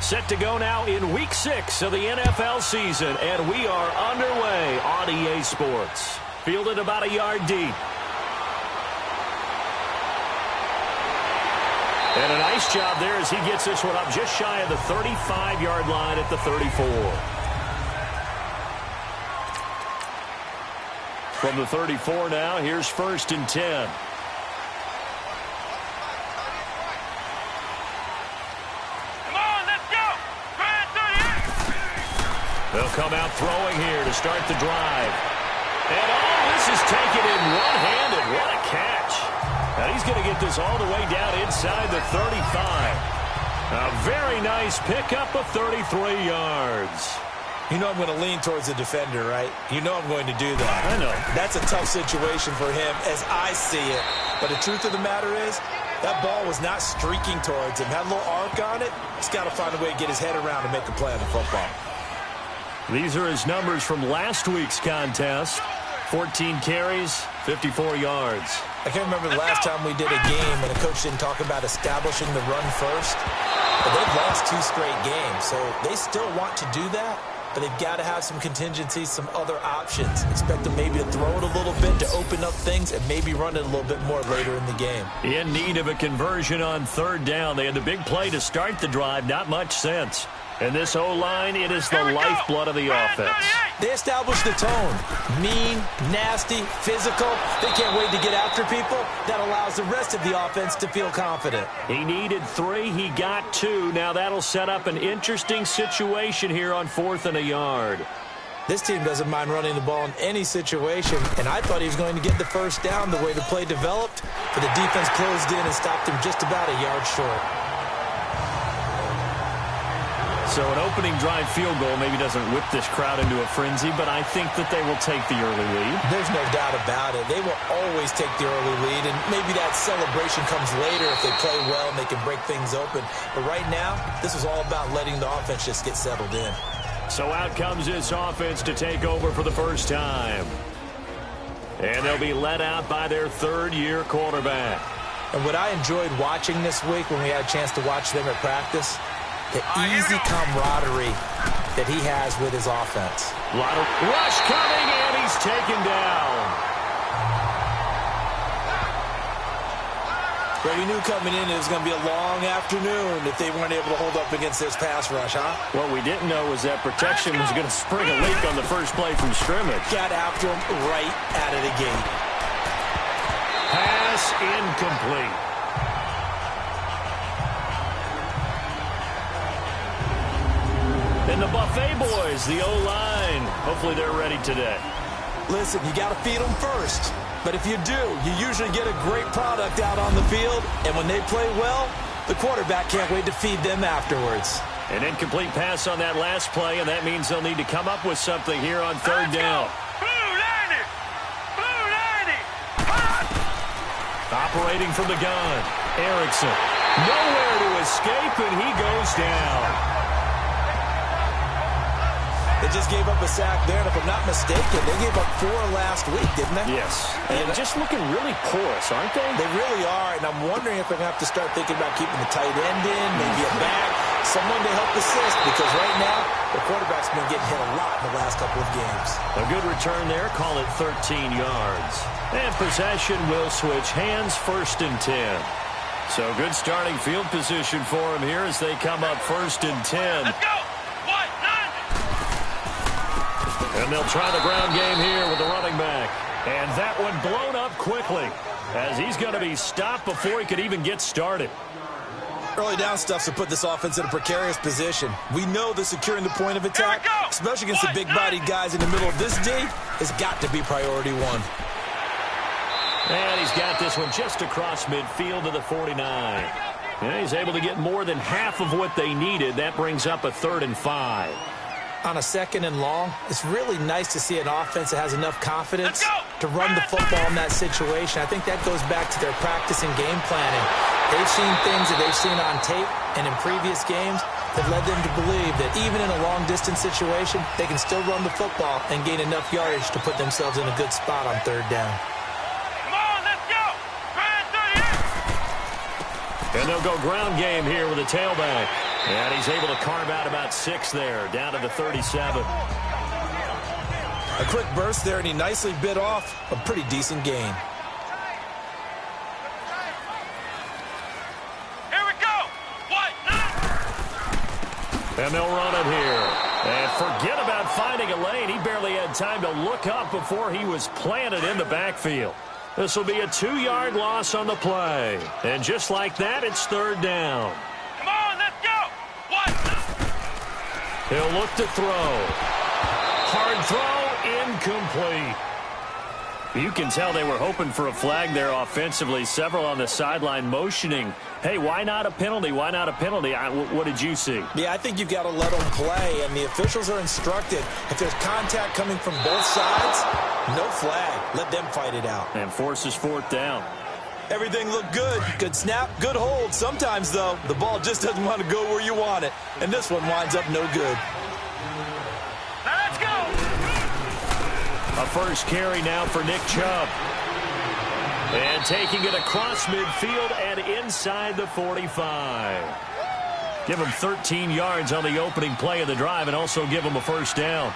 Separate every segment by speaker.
Speaker 1: set to go now in Week 6 of the NFL season, and we are underway on EA Sports. Fielded about a yard deep. And a nice job there as he gets this one up just shy of the 35-yard line at the 34. From the 34 now, here's 1st and 10. They'll come out throwing here to start the drive. And this is taken in one-handed. What a catch. And he's going to get this all the way down inside the 35. A very nice pickup of 33 yards.
Speaker 2: You know I'm going to lean towards the defender, right? You know I'm going to do that.
Speaker 1: I know.
Speaker 2: That's a tough situation for him as I see it. But the truth of the matter is, that ball was not streaking towards him. Had a little arc on it. He's got to find a way to get his head around and make a play on the football.
Speaker 1: These are his numbers from last week's contest. 14 carries, 54 yards.
Speaker 2: I can't remember the last time we did a game and a coach didn't talk about establishing the run first. But they've lost 2 straight games, so they still want to do that. But they've got to have some contingencies, some other options. Expect them maybe to throw it a little bit to open up things and maybe run it a little bit more later in the game.
Speaker 1: In need of a conversion on 3rd down. They had the big play to start the drive. Not much sense. And this O-line, it is the lifeblood of the offense.
Speaker 2: They established the tone. Mean, nasty, physical. They can't wait to get after people. That allows the rest of the offense to feel confident.
Speaker 1: He needed 3. He got 2. Now that'll set up an interesting situation here on 4th and a yard.
Speaker 2: This team doesn't mind running the ball in any situation, and I thought he was going to get the 1st down the way the play developed, but the defense closed in and stopped him just about a yard short.
Speaker 1: So an opening drive field goal maybe doesn't whip this crowd into a frenzy, but I think that they will take the early lead.
Speaker 2: There's no doubt about it. They will always take the early lead, and maybe that celebration comes later if they play well and they can break things open. But right now, this is all about letting the offense just get settled in.
Speaker 1: So out comes this offense to take over for the first time. And they'll be let out by their 3rd-year quarterback.
Speaker 2: And what I enjoyed watching this week when we had a chance to watch them at practice, the easy camaraderie that he has with his offense.
Speaker 1: A lot of rush coming, and he's taken down.
Speaker 2: Well, we knew coming in it was going to be a long afternoon if they weren't able to hold up against this pass rush, huh?
Speaker 1: What we didn't know was that protection was going to spring a leak on the first play from scrimmage.
Speaker 2: Got after him right out of the gate.
Speaker 1: Pass incomplete. And the Buffet boys, the O-line, hopefully they're ready today.
Speaker 2: Listen, you got to feed them first. But if you do, you usually get a great product out on the field. And when they play well, the quarterback can't wait to feed them afterwards.
Speaker 1: An incomplete pass on that last play, and that means they'll need to come up with something here on 3rd down. Operating from the gun, Erickson. Nowhere to escape, and he goes down.
Speaker 2: They just gave up a sack there, and if I'm not mistaken, they gave up 4 last week, didn't they?
Speaker 1: Yes. And just looking really porous, aren't they?
Speaker 2: They really are, and I'm wondering if they're going to have to start thinking about keeping the tight end in, maybe a back, someone to help assist, because right now, the quarterback's been getting hit a lot in the last couple of games.
Speaker 1: A good return there, call it 13 yards. And possession will switch hands, 1st and 10. So good starting field position for him here as they come up 1st and 10.
Speaker 3: Let's go!
Speaker 1: And they'll try the ground game here with the running back. And that one blown up quickly as he's going to be stopped before he could even get started.
Speaker 2: Early down stuffs to put this offense in a precarious position. We know that securing the point of attack, especially against the big-bodied guys in the middle of this D, has got to be priority 1.
Speaker 1: And he's got this one just across midfield to the 49. And he's able to get more than half of what they needed. That brings up a 3rd and 5.
Speaker 2: On a 2nd and long, it's really nice to see an offense that has enough confidence to run the football in that situation. I think that goes back to their practice and game planning. They've seen things that they've seen on tape and in previous games that led them to believe that even in a long-distance situation, they can still run the football and gain enough yardage to put themselves in a good spot on 3rd down.
Speaker 3: Come on, let's go!
Speaker 1: And they'll go ground game here with a tailback. And he's able to carve out about 6 there, down to the 37.
Speaker 2: A quick burst there, and he nicely bit off a pretty decent gain.
Speaker 3: Here we go. What?
Speaker 1: And they'll run it here. And forget about finding a lane. He barely had time to look up before he was planted in the backfield. This will be a 2-yard loss on the play. And just like that, it's 3rd down.
Speaker 3: Come on, let's go. What?
Speaker 1: He'll look to throw. Hard throw, incomplete. You can tell they were hoping for a flag there offensively. Several on the sideline motioning, hey, why not a penalty? Why not a penalty? What did you see?
Speaker 2: Yeah, I think you've got to let them play, and the officials are instructed. If there's contact coming from both sides, no flag. Let them fight it out.
Speaker 1: And forces 4th down.
Speaker 2: Everything looked good. Good snap, good hold. Sometimes, though, the ball just doesn't want to go where you want it. And this one winds up no good.
Speaker 3: Let's go.
Speaker 1: A first carry now for Nick Chubb. And taking it across midfield and inside the 45. Give him 13 yards on the opening play of the drive and also give him a first down.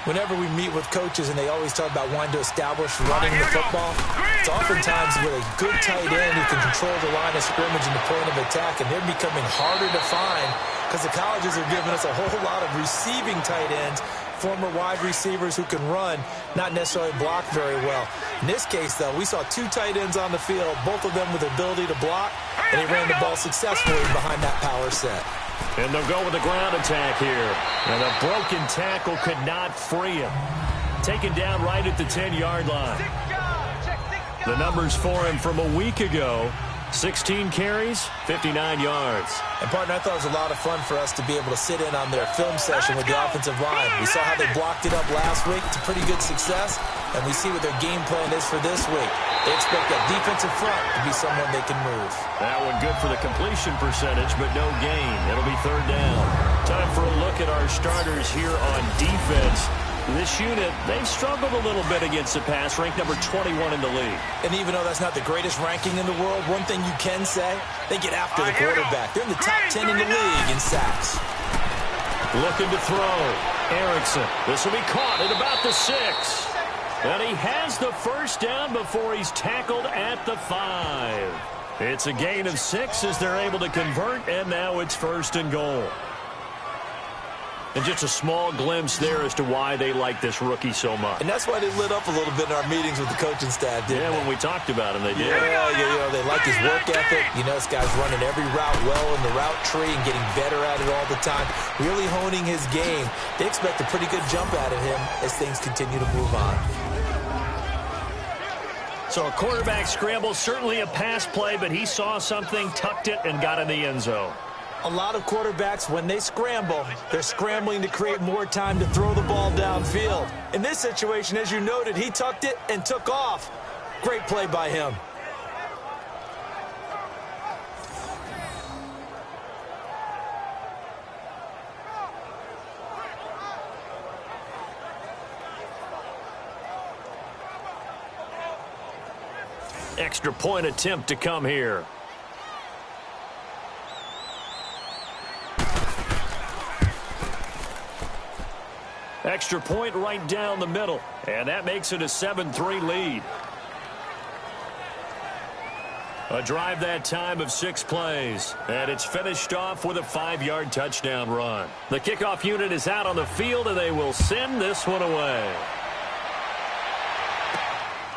Speaker 2: Whenever we meet with coaches and they always talk about wanting to establish running the football, it's oftentimes with a good tight end who can control the line of scrimmage and the point of attack, and they're becoming harder to find because the colleges are giving us a whole lot of receiving tight ends, former wide receivers who can run, not necessarily block very well. In this case, though, we saw 2 tight ends on the field, both of them with the ability to block, and he ran the ball successfully behind that power set.
Speaker 1: And they'll go with the ground attack here. And a broken tackle could not free him. Taken down right at the 10-yard line. The numbers for him from a week ago, 16 carries, 59 yards.
Speaker 2: And, partner, I thought it was a lot of fun for us to be able to sit in on their film session with the offensive line. We saw how they blocked it up last week to pretty good success, and we see what their game plan is for this week. They expect that defensive front to be someone they can move.
Speaker 1: That one good for the completion percentage, but no gain. It'll be 3rd down. Time for a look at our starters here on defense. This unit, they've struggled a little bit against the pass, ranked number 21 in the league.
Speaker 2: And even though that's not the greatest ranking in the world, one thing you can say, they get after the quarterback. They're in the top 10 in the league in sacks.
Speaker 1: Looking to throw. Erickson. This will be caught at about the 6. And he has the first down before he's tackled at the 5. It's a gain of 6 as they're able to convert, and now it's 1st and goal. And just a small glimpse there as to why they like this rookie so much.
Speaker 2: And that's why they lit up a little bit in our meetings with the coaching staff, didn't they?
Speaker 1: When we talked about him, they did.
Speaker 2: Yeah, they like his work ethic. You know, this guy's running every route well in the route tree and getting better at it all the time, really honing his game. They expect a pretty good jump out of him as things continue to move on.
Speaker 1: So a quarterback scramble, certainly a pass play, but he saw something, tucked it, and got in the end zone.
Speaker 2: A lot of quarterbacks, when they scramble, they're scrambling to create more time to throw the ball downfield. In this situation, as you noted, he tucked it and took off. Great play by him.
Speaker 1: Extra point attempt to come here. Extra point right down the middle. And that makes it a 7-3 lead. A drive that time of 6 plays. And it's finished off with a 5-yard touchdown run. The kickoff unit is out on the field, and they will send this one away.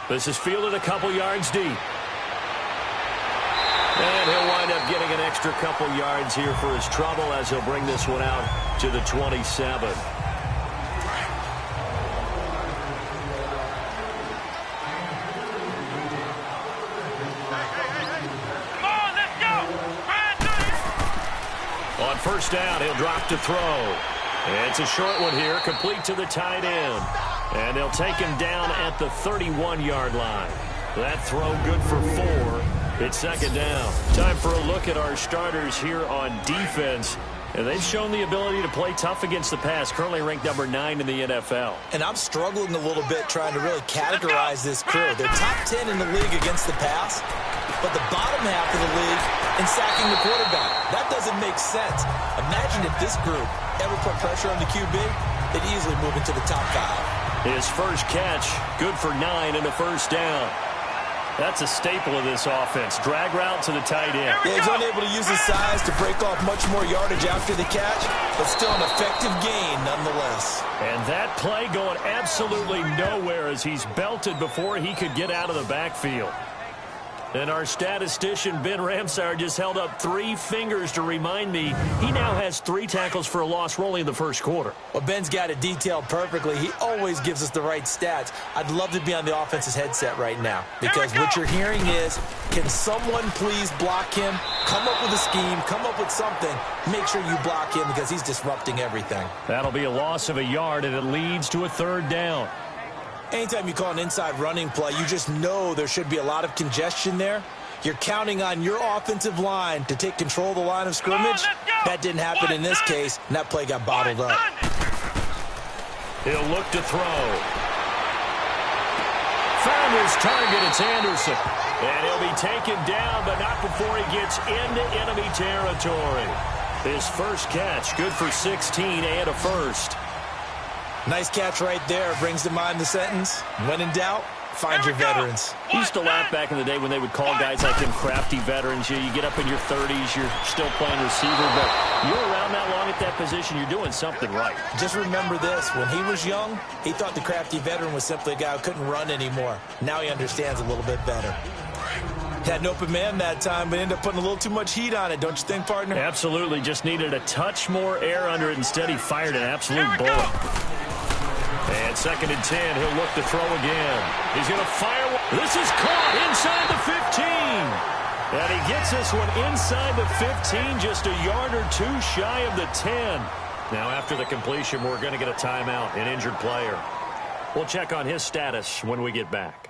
Speaker 1: This is fielded a couple yards deep. And he'll wind up getting an extra couple yards here for his trouble as he'll bring this one out to the 27. On first down, he'll drop to throw. It's a short one here, complete to the tight end. And they'll take him down at the 31-yard line. That throw good for 4. It's 2nd down. Time for a look at our starters here on defense. And they've shown the ability to play tough against the pass, currently ranked number 9 in the NFL.
Speaker 2: And I'm struggling a little bit trying to really categorize this crew. They're top 10 in the league against the pass, but the bottom half of the league in sacking the quarterback. That doesn't make sense. Imagine if this group ever put pressure on the QB, they'd easily move into the top 5.
Speaker 1: His first catch, good for 9 and a first down. That's a staple of this offense. Drag route to the tight end.
Speaker 2: Yeah, he's unable to use his size to break off much more yardage after the catch, but still an effective gain nonetheless.
Speaker 1: And that play going absolutely nowhere as he's belted before he could get out of the backfield. And our statistician, Ben Ramsauer, just held up 3 fingers to remind me he now has 3 tackles for a loss only in the first quarter.
Speaker 2: Well, Ben's got it detailed perfectly. He always gives us the right stats. I'd love to be on the offense's headset right now because what you're hearing is, can someone please block him? Come up with a scheme. Come up with something. Make sure you block him because he's disrupting everything.
Speaker 1: That'll be a loss of a yard, and it leads to a 3rd down.
Speaker 2: Anytime you call an inside running play, you just know there should be a lot of congestion there. You're counting on your offensive line to take control of the line of scrimmage. That didn't happen in this case, and that play got bottled up.
Speaker 1: He'll look to throw. Found his target, it's Anderson. And he'll be taken down, but not before he gets into enemy territory. His first catch, good for 16 and a first.
Speaker 2: Nice catch right there. Brings to mind the sentence, when in doubt, find your veterans.
Speaker 1: I used to laugh back in the day when they would call guys like them crafty veterans. You get up in your 30s, you're still playing receiver, but you're around that long at that position, you're doing something right.
Speaker 2: Just remember this. When he was young, he thought the crafty veteran was simply a guy who couldn't run anymore. Now he understands a little bit better. Had an open man that time, but ended up putting a little too much heat on it, don't you think, partner?
Speaker 1: Absolutely. Just needed a touch more air under it. Instead, he fired an absolute bullet. And 2nd and 10, he'll look to throw again. He's going to fire. This is caught inside the 15. And he gets this one inside the 15, just a yard or 2 shy of the 10. Now, after the completion, we're going to get a timeout, an injured player. We'll check on his status when we get back.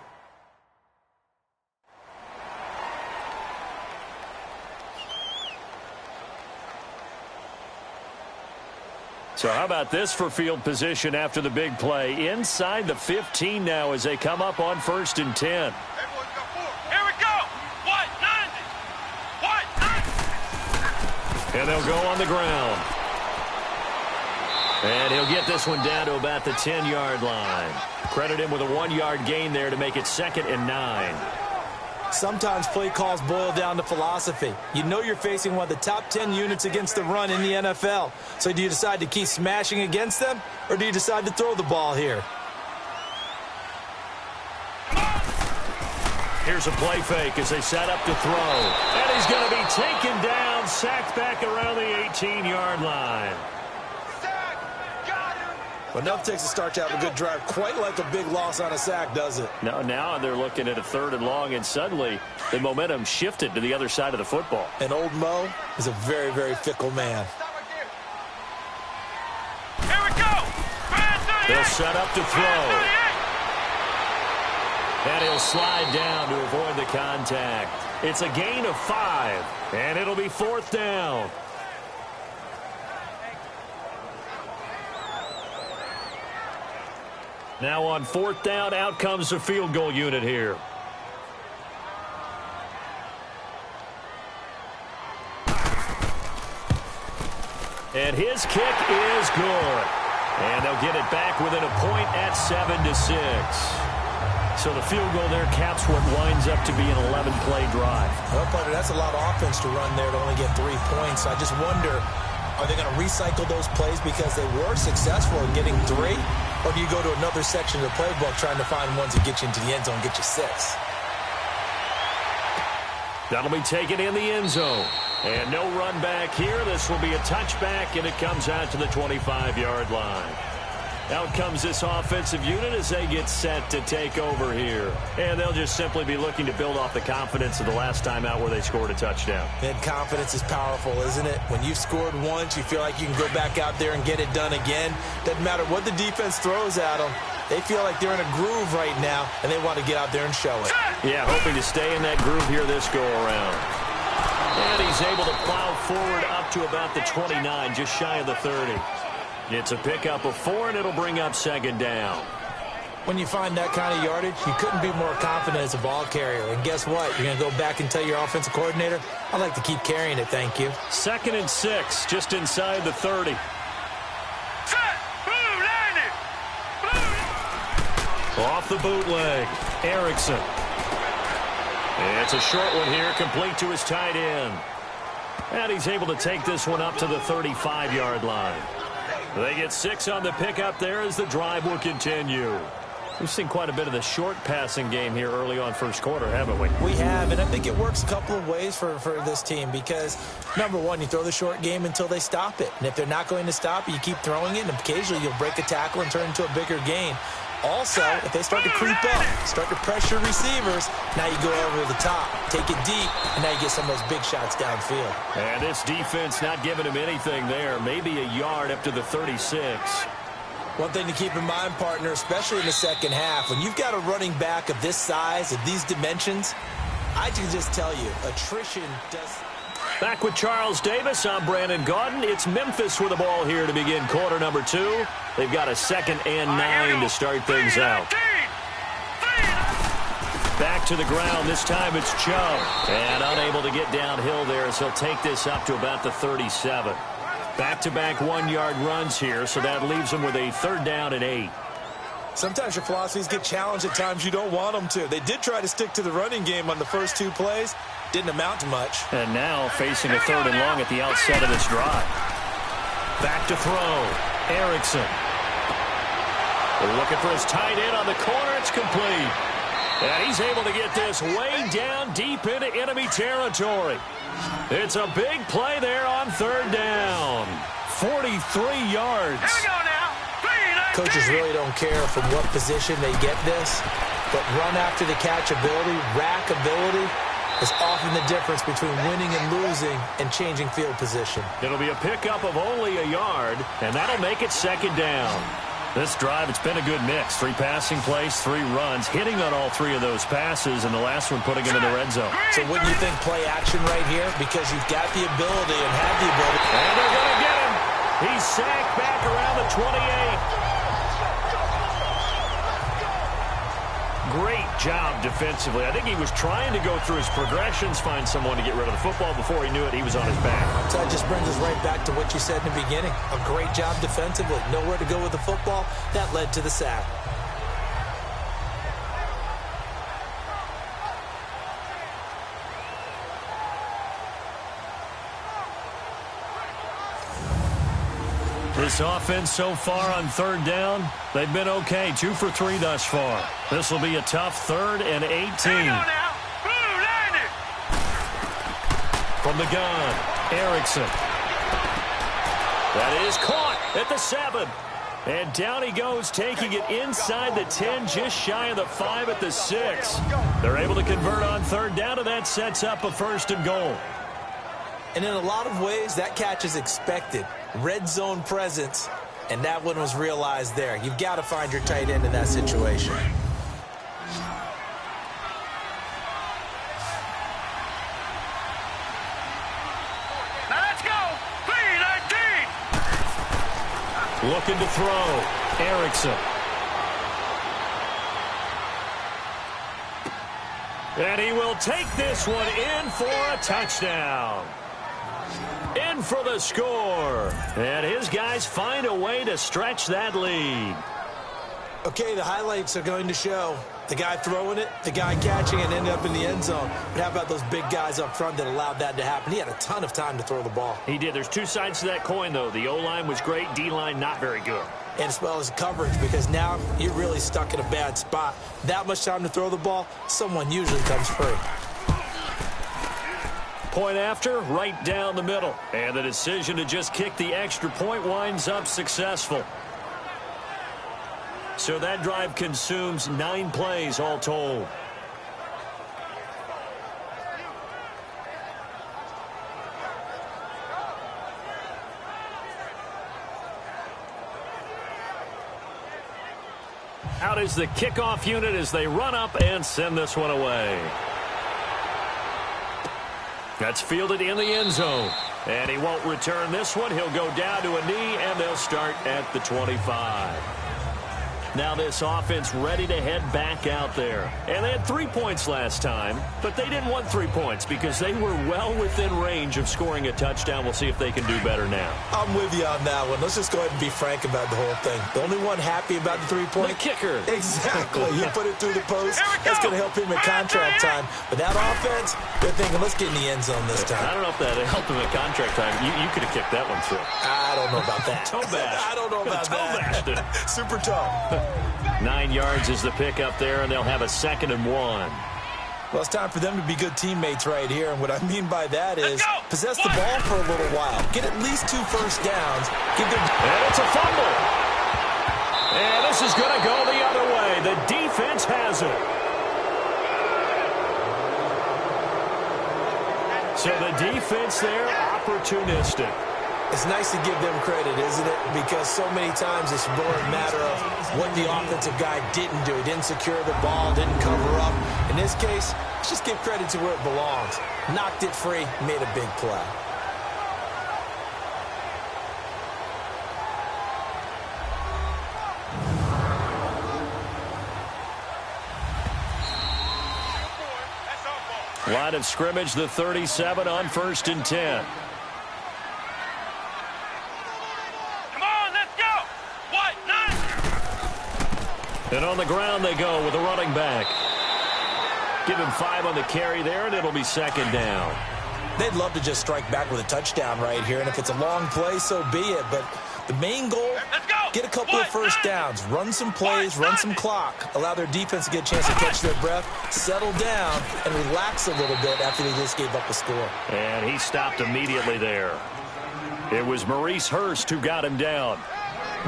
Speaker 1: So how about this for field position after the big play? Inside the 15 now as they come up on 1st and 10.
Speaker 3: Here we go. What? 90. What? 90.
Speaker 1: And they'll go on the ground. And he'll get this one down to about the 10-yard line. Credit him with a 1-yard gain there to make it 2nd and 9.
Speaker 2: Sometimes play calls boil down to philosophy. You know you're facing one of the top 10 units against the run in the NFL. So do you decide to keep smashing against them, or do you decide to throw the ball here?
Speaker 1: Here's a play fake as they set up to throw. And he's going to be taken down, sacked back around the 18-yard line.
Speaker 2: But enough takes to start to have a good drive. Quite like a big loss on a sack, does it?
Speaker 1: Now they're looking at a 3rd and long, and suddenly the momentum shifted to the other side of the football.
Speaker 2: And old Mo is a very, very fickle man.
Speaker 3: Here we go.
Speaker 1: They'll set up to throw. And he'll slide down to avoid the contact. It's a gain of 5, and it'll be 4th down. Now on 4th down, out comes the field goal unit here. And his kick is good. And they'll get it back within a point at 7-6. So the field goal there caps what winds up to be an 11-play drive.
Speaker 2: Well, partner, that's a lot of offense to run there to only get 3 points. I just wonder, are they going to recycle those plays because they were successful in getting 3? Or do you go to another section of the playbook trying to find ones that get you into the end zone, get you 6?
Speaker 1: That'll be taken in the end zone. And no run back here. This will be a touchback, and it comes out to the 25-yard line. Out comes this offensive unit as they get set to take over here. And they'll just simply be looking to build off the confidence of the last time out where they scored a touchdown.
Speaker 2: And confidence is powerful, isn't it? When you've scored once, you feel like you can go back out there and get it done again. Doesn't matter what the defense throws at them. They feel like they're in a groove right now, and they want to get out there and show it.
Speaker 1: Yeah, hoping to stay in that groove here this go-around. And he's able to plow forward up to about the 29, just shy of the 30. It's a pickup of 4, and it'll bring up 2nd down.
Speaker 2: When you find that kind of yardage, you couldn't be more confident as a ball carrier. And guess what? You're going to go back and tell your offensive coordinator, I'd like to keep carrying it, thank you.
Speaker 1: 2nd and 6, just inside the 30. Off the bootleg, Erickson. It's a short one here, complete to his tight end. And he's able to take this one up to the 35-yard line. They get 6 on the pickup there as the drive will continue. We've seen quite a bit of the short passing game here early on first quarter, haven't we?
Speaker 2: We have, and I think it works a couple of ways for this team because, number one, you throw the short game until they stop it. And if they're not going to stop it, you keep throwing it, and occasionally you'll break a tackle and turn it into a bigger gain. Also, if they start to creep up, start to pressure receivers, now you go over the top, take it deep, and now you get some of those big shots downfield.
Speaker 1: And this defense not giving him anything there, maybe a yard up to the 36.
Speaker 2: One thing to keep in mind, partner, especially in the second half, when you've got a running back of this size, of these dimensions, I can just tell you, attrition does...
Speaker 1: Back with Charles Davis, I'm Brandon Gaudin. It's Memphis with the ball here to begin quarter number 2. They've got a 2nd and 9 to start things out. Back to the ground. This time it's Chubb. And unable to get downhill there as he'll take this up to about the 37. Back-to-back 1-yard runs here, so that leaves them with a 3rd down and 8.
Speaker 2: Sometimes your philosophies get challenged at times you don't want them to. They did try to stick to the running game on the first 2 plays. Didn't amount to much.
Speaker 1: And now facing a 3rd and long at the outset of this drive. Back to throw. Erickson. Looking for his tight end on the corner. It's complete. And he's able to get this way down deep into enemy territory. It's a big play there on 3rd down. 43 yards.
Speaker 3: Here we go now.
Speaker 2: Coaches really don't care from what position they get this, but run after the catch ability, rack ability, is often the difference between winning and losing and changing field position.
Speaker 1: It'll be a pickup of only a yard, and that'll make it 2nd down. This drive, it's been a good mix. 3 passing plays, 3 runs, hitting on all 3 of those passes, and the last one putting him in the red zone.
Speaker 2: So wouldn't you think play action right here? Because you've got the ability and have the ability.
Speaker 1: And they're going to get him. He's sacked back around the 28. Great job defensively. I think he was trying to go through his progressions, find someone to get rid of the football. Before he knew it, he was on his back.
Speaker 2: So that just brings us right back to what you said in the beginning. A great job defensively. Nowhere to go with the football. That led to the sack.
Speaker 1: This offense so far on 3rd down, they've been okay. 2 for 3 thus far. This will be a tough 3rd and 18. From the gun, Erickson. That is caught at the 7. And down he goes, taking it inside the 10, just shy of the 5 at the 6. They're able to convert on 3rd down, and that sets up a 1st and goal.
Speaker 2: And in a lot of ways, that catch is expected. Red zone presence, and that one was realized there. You've got to find your tight end in that situation.
Speaker 3: Now let's go. 3-19.
Speaker 1: Looking to throw. Erickson. And he will take this one in for a touchdown. In for the score. And his guys find a way to stretch that lead.
Speaker 2: Okay, the highlights are going to show the guy throwing it, the guy catching it, and ended up in the end zone. But how about those big guys up front that allowed that to happen? He had a ton of time to throw the ball.
Speaker 1: He did. There's 2 sides to that coin, though. The O-line was great. D-line not very good.
Speaker 2: And as well as coverage, because now you're really stuck in a bad spot. That much time to throw the ball, someone usually comes free.
Speaker 1: Point after, right down the middle. And the decision to just kick the extra point winds up successful. So that drive consumes 9 plays all told. Out is the kickoff unit as they run up and send this one away. That's fielded in the end zone. And he won't return this one. He'll go down to a knee, and they'll start at the 25. Now this offense ready to head back out there. And they had 3 points last time, but they didn't want 3 points because they were well within range of scoring a touchdown. We'll see if they can do better now.
Speaker 2: I'm with you on that one. Let's just go ahead and be frank about the whole thing. The only one happy about the 3-point?
Speaker 1: The kicker.
Speaker 2: Exactly. You put it through the post. That's going to help him at contract time. But that offense, they're thinking, let's get in the end zone this time.
Speaker 1: I don't know if that helped him at contract time. You could have kicked that one through.
Speaker 2: I don't know about that.
Speaker 1: Toe bash.
Speaker 2: I don't know about that. Super toe.
Speaker 1: 9 yards is the pickup there, and they'll have a 2nd and 1.
Speaker 2: Well, it's time for them to be good teammates right here. And what I mean by that is possess the ball for a little while. Get at least 2 first downs.
Speaker 1: And it's a fumble. And this is going to go the other way. The defense has it. So the defense there, opportunistic.
Speaker 2: It's nice to give them credit, isn't it? Because so many times it's more a matter of what the offensive guy didn't do. He didn't secure the ball, didn't cover up. In this case, let's just give credit to where it belongs. Knocked it free, made a big play.
Speaker 1: Line of scrimmage, the 37 on 1st and 10. And on the ground they go with a running back. Give him 5 on the carry there, and it'll be 2nd down.
Speaker 2: They'd love to just strike back with a touchdown right here, and if it's a long play, so be it. But the main goal, get a couple of first downs, run some plays, run some clock, allow their defense to get a chance to catch their breath, settle down, and relax a little bit after they just gave up a score.
Speaker 1: And he stopped immediately there. It was Maurice Hurst who got him down.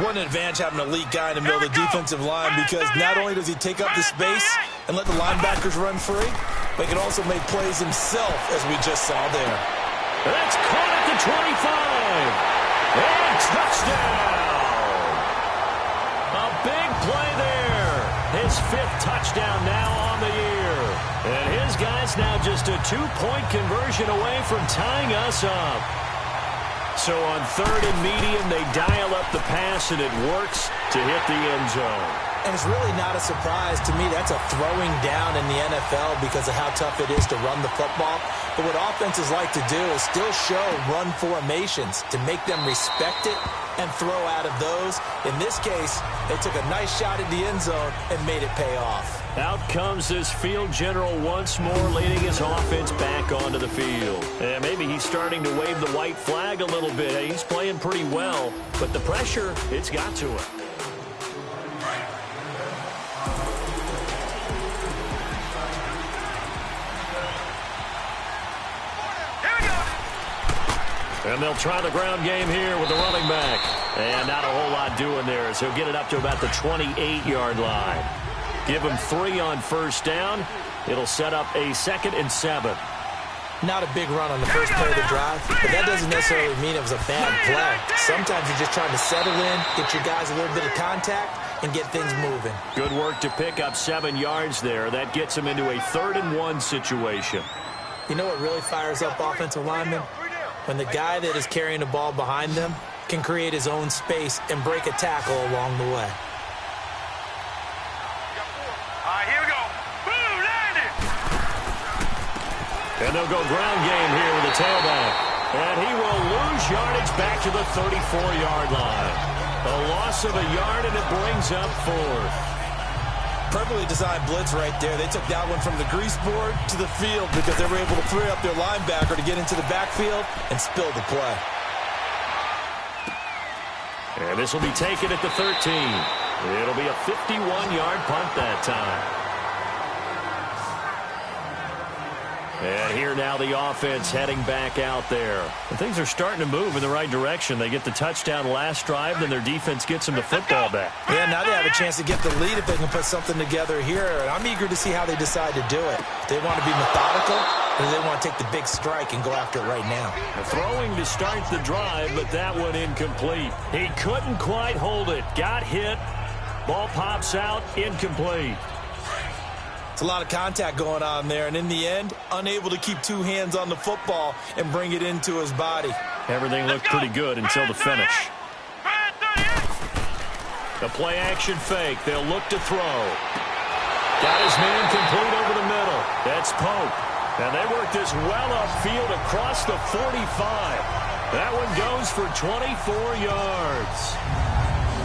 Speaker 2: What an advantage having an elite guy in the middle of the defensive line, because not only does he take up the space and let the linebackers run free, but he can also make plays himself, as we just saw there.
Speaker 1: That's caught at the 25. And touchdown. A big play there. His 5th touchdown now on the year. And his guy's now just a 2-point conversion away from tying us up. So on 3rd and medium, they dial up the pass, and it works to hit the end zone.
Speaker 2: And it's really not a surprise to me. That's a throwing down in the NFL because of how tough it is to run the football. But what offenses like to do is still show run formations to make them respect it and throw out of those. In this case, they took a nice shot at the end zone and made it pay off.
Speaker 1: Out comes this field general once more, leading his offense back onto the field. And maybe he's starting to wave the white flag a little bit. He's playing pretty well, but the pressure, it's got to him. And they'll try the ground game here with the running back. And not a whole lot doing there, as he'll get it up to about the 28-yard line. Give him 3 on 1st down. It'll set up a 2nd and 7.
Speaker 2: Not a big run on the first play of the drive, but that doesn't necessarily mean it was a bad play. Sometimes you're just trying to settle in, get your guys a little bit of contact, and get things moving.
Speaker 1: Good work to pick up 7 yards there. That gets him into a 3rd and 1 situation.
Speaker 2: You know what really fires up offensive linemen? When the guy that is carrying the ball behind them can create his own space and break a tackle along the way.
Speaker 3: All right, here we go. Boom, landed.
Speaker 1: And they'll go ground game here with the tailback. And he will lose yardage back to the 34-yard line. A loss of a yard, and it brings up 4th.
Speaker 2: Perfectly designed blitz right there. They took that one from the grease board to the field because they were able to free up their linebacker to get into the backfield and spill the play.
Speaker 1: And this will be taken at the 13. It'll be a 51-yard punt that time. And here now the offense heading back out there. And things are starting to move in the right direction. They get the touchdown last drive, then their defense gets them the football back.
Speaker 2: Yeah, now they have a chance to get the lead if they can put something together here. And I'm eager to see how they decide to do it. They want to be methodical, or they want to take the big strike and go after it right now.
Speaker 1: Throwing to start the drive, but that one incomplete. He couldn't quite hold it. Got hit. Ball pops out, incomplete.
Speaker 2: It's a lot of contact going on there, and in the end, unable to keep 2 hands on the football and bring it into his body.
Speaker 1: Everything looked pretty good until the finish. The play-action fake. They'll look to throw. Got his man complete over the middle. That's Pope. And they work this well upfield across the 45. That one goes for 24 yards.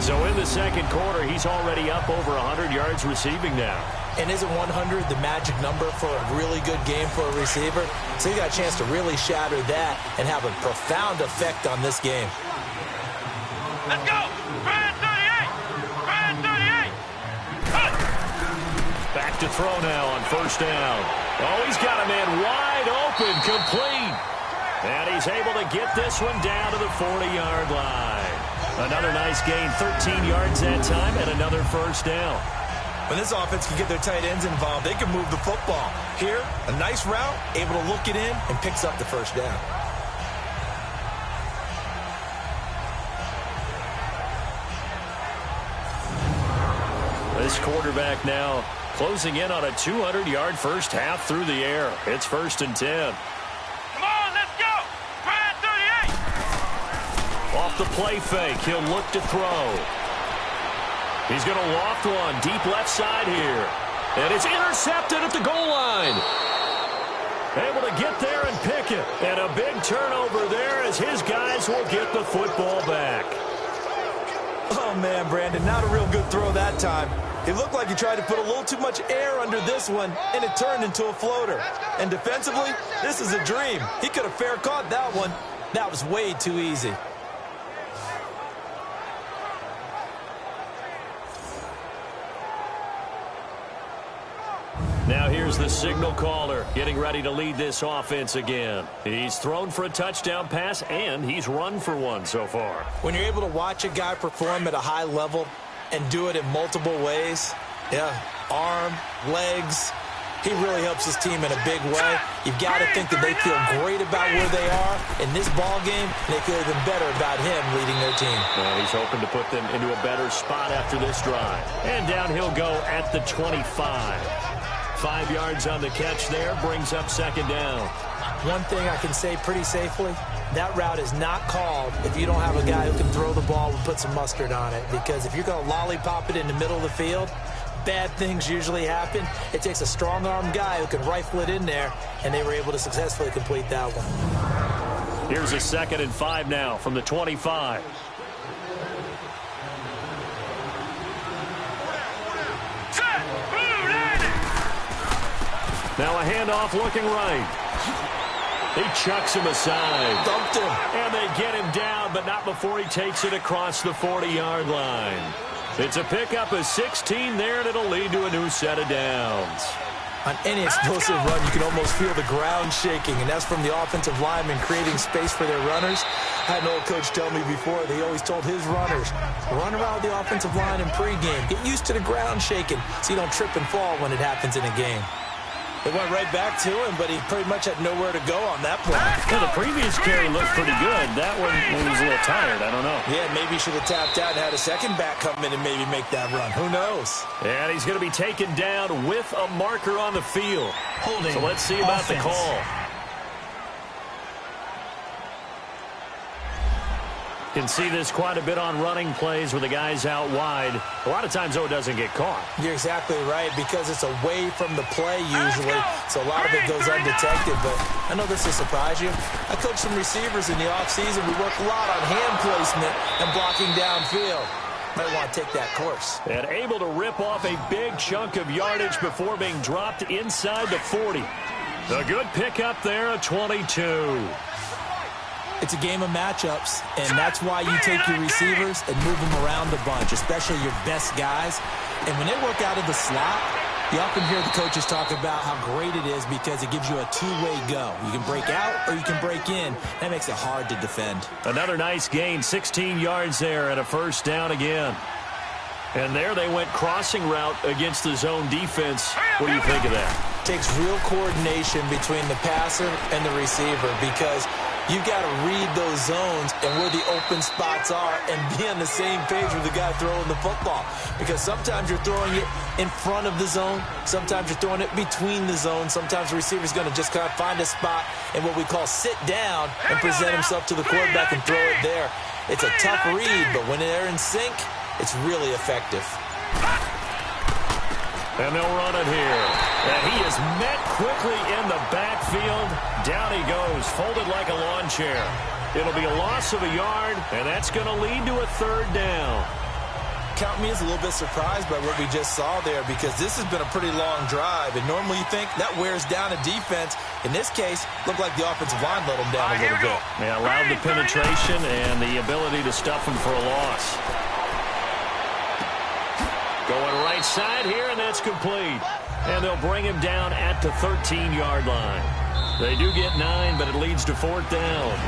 Speaker 1: So in the second quarter, he's already up over 100 yards receiving now.
Speaker 2: And isn't 100 the magic number for a really good game for a receiver? So you got a chance to really shatter that and have a profound effect on this game.
Speaker 3: Let's go! Brand 38! Brand 38!
Speaker 1: Back to throw now on first down. Oh, he's got a man wide open, complete. And he's able to get this one down to the 40-yard line. Another nice gain, 13 yards that time, and another first down.
Speaker 2: When this offense can get their tight ends involved, they can move the football. Here, a nice route, able to look it in, and picks up the first down.
Speaker 1: This quarterback now closing in on a 200-yard first half through the air. It's 1st and 10.
Speaker 3: Come on, let's go! Brand 38!
Speaker 1: Off the play fake, he'll look to throw. He's going to loft one deep left side here. And it's intercepted at the goal line. Able to get there and pick it. And a big turnover there as his guys will get the football back.
Speaker 2: Oh, man, Brandon, not a real good throw that time. It looked like he tried to put a little too much air under this one, and it turned into a floater. And defensively, this is a dream. He could have fair caught that one. That was way too easy.
Speaker 1: Now here's the signal caller getting ready to lead this offense again. He's thrown for a touchdown pass, and he's run for one so far.
Speaker 2: When you're able to watch a guy perform at a high level and do it in multiple ways, arm, legs, he really helps his team in a big way. You've got to think that they feel great about where they are in this ball game, and they feel even better about him leading their team.
Speaker 1: Well, he's hoping to put them into a better spot after this drive. And down he'll go at the 25. 5 yards on the catch there, brings up second down.
Speaker 2: One thing I can say pretty safely, that route is not called if you don't have a guy who can throw the ball and put some mustard on it. Because if you're going to lollipop it in the middle of the field, bad things usually happen. It takes a strong-armed guy who can rifle it in there, and they were able to successfully complete that one.
Speaker 1: Here's a 2nd and 5 now from the 25. Now a handoff looking right. He chucks him aside.
Speaker 2: Dumped him.
Speaker 1: And they get him down, but not before he takes it across the 40-yard line. It's a pickup of 16 there, and it'll lead to a new set of downs.
Speaker 2: On any explosive run, you can almost feel the ground shaking, and that's from the offensive linemen creating space for their runners. I had an old coach tell me before, they always told his runners, run around the offensive line in pregame. Get used to the ground shaking so you don't trip and fall when it happens in a game. It went right back to him, but he pretty much had nowhere to go on that play.
Speaker 1: Well, the previous carry looked pretty good. That one was a little tired. I don't know.
Speaker 2: Yeah, maybe he should have tapped out and had a second back come in and maybe make that run. Who knows?
Speaker 1: And he's going to be taken down with a marker on the field.
Speaker 2: Holding.
Speaker 1: So let's see about the call. Can see this quite a bit on running plays where the guy's out wide. A lot of times, though, it doesn't get caught.
Speaker 2: You're exactly right, because it's away from the play usually, so a lot of it goes undetected. But I know this will surprise you. I coach some receivers in the offseason. We work a lot on hand placement and blocking downfield. Might want to take that course.
Speaker 1: And able to rip off a big chunk of yardage before being dropped inside the 40. A good pickup there, a 22.
Speaker 2: It's a game of matchups, and that's why you take your receivers and move them around a bunch, especially your best guys. And when they work out of the slot, you often hear the coaches talk about how great it is because it gives you a two-way go. You can break out or you can break in. That makes it hard to defend.
Speaker 1: Another nice gain, 16 yards there and a first down again. And there they went crossing route against the zone defense. What do you think of that?
Speaker 2: Takes real coordination between the passer and the receiver because you've got to read those zones and where the open spots are and be on the same page with the guy throwing the football. Because sometimes you're throwing it in front of the zone. Sometimes you're throwing it between the zones. Sometimes the receiver's going to just kind of find a spot and what we call sit down and present himself to the quarterback and throw it there. It's a tough read, but when they're in sync, it's really effective.
Speaker 1: And they'll run it here. And he is met quickly in the backfield. Down he goes, folded like a lawn chair. It'll be a loss of a yard, and that's going to lead to a third down.
Speaker 2: Count me as a little bit surprised by what we just saw there, because this has been a pretty long drive, and normally you think that wears down a defense. In this case, looked like the offensive line let them down a little bit.
Speaker 1: They allowed the penetration and the ability to stuff them for a loss. Going right side here, and that's complete. And they'll bring him down at the 13-yard line. They do get 9, but it leads to fourth down.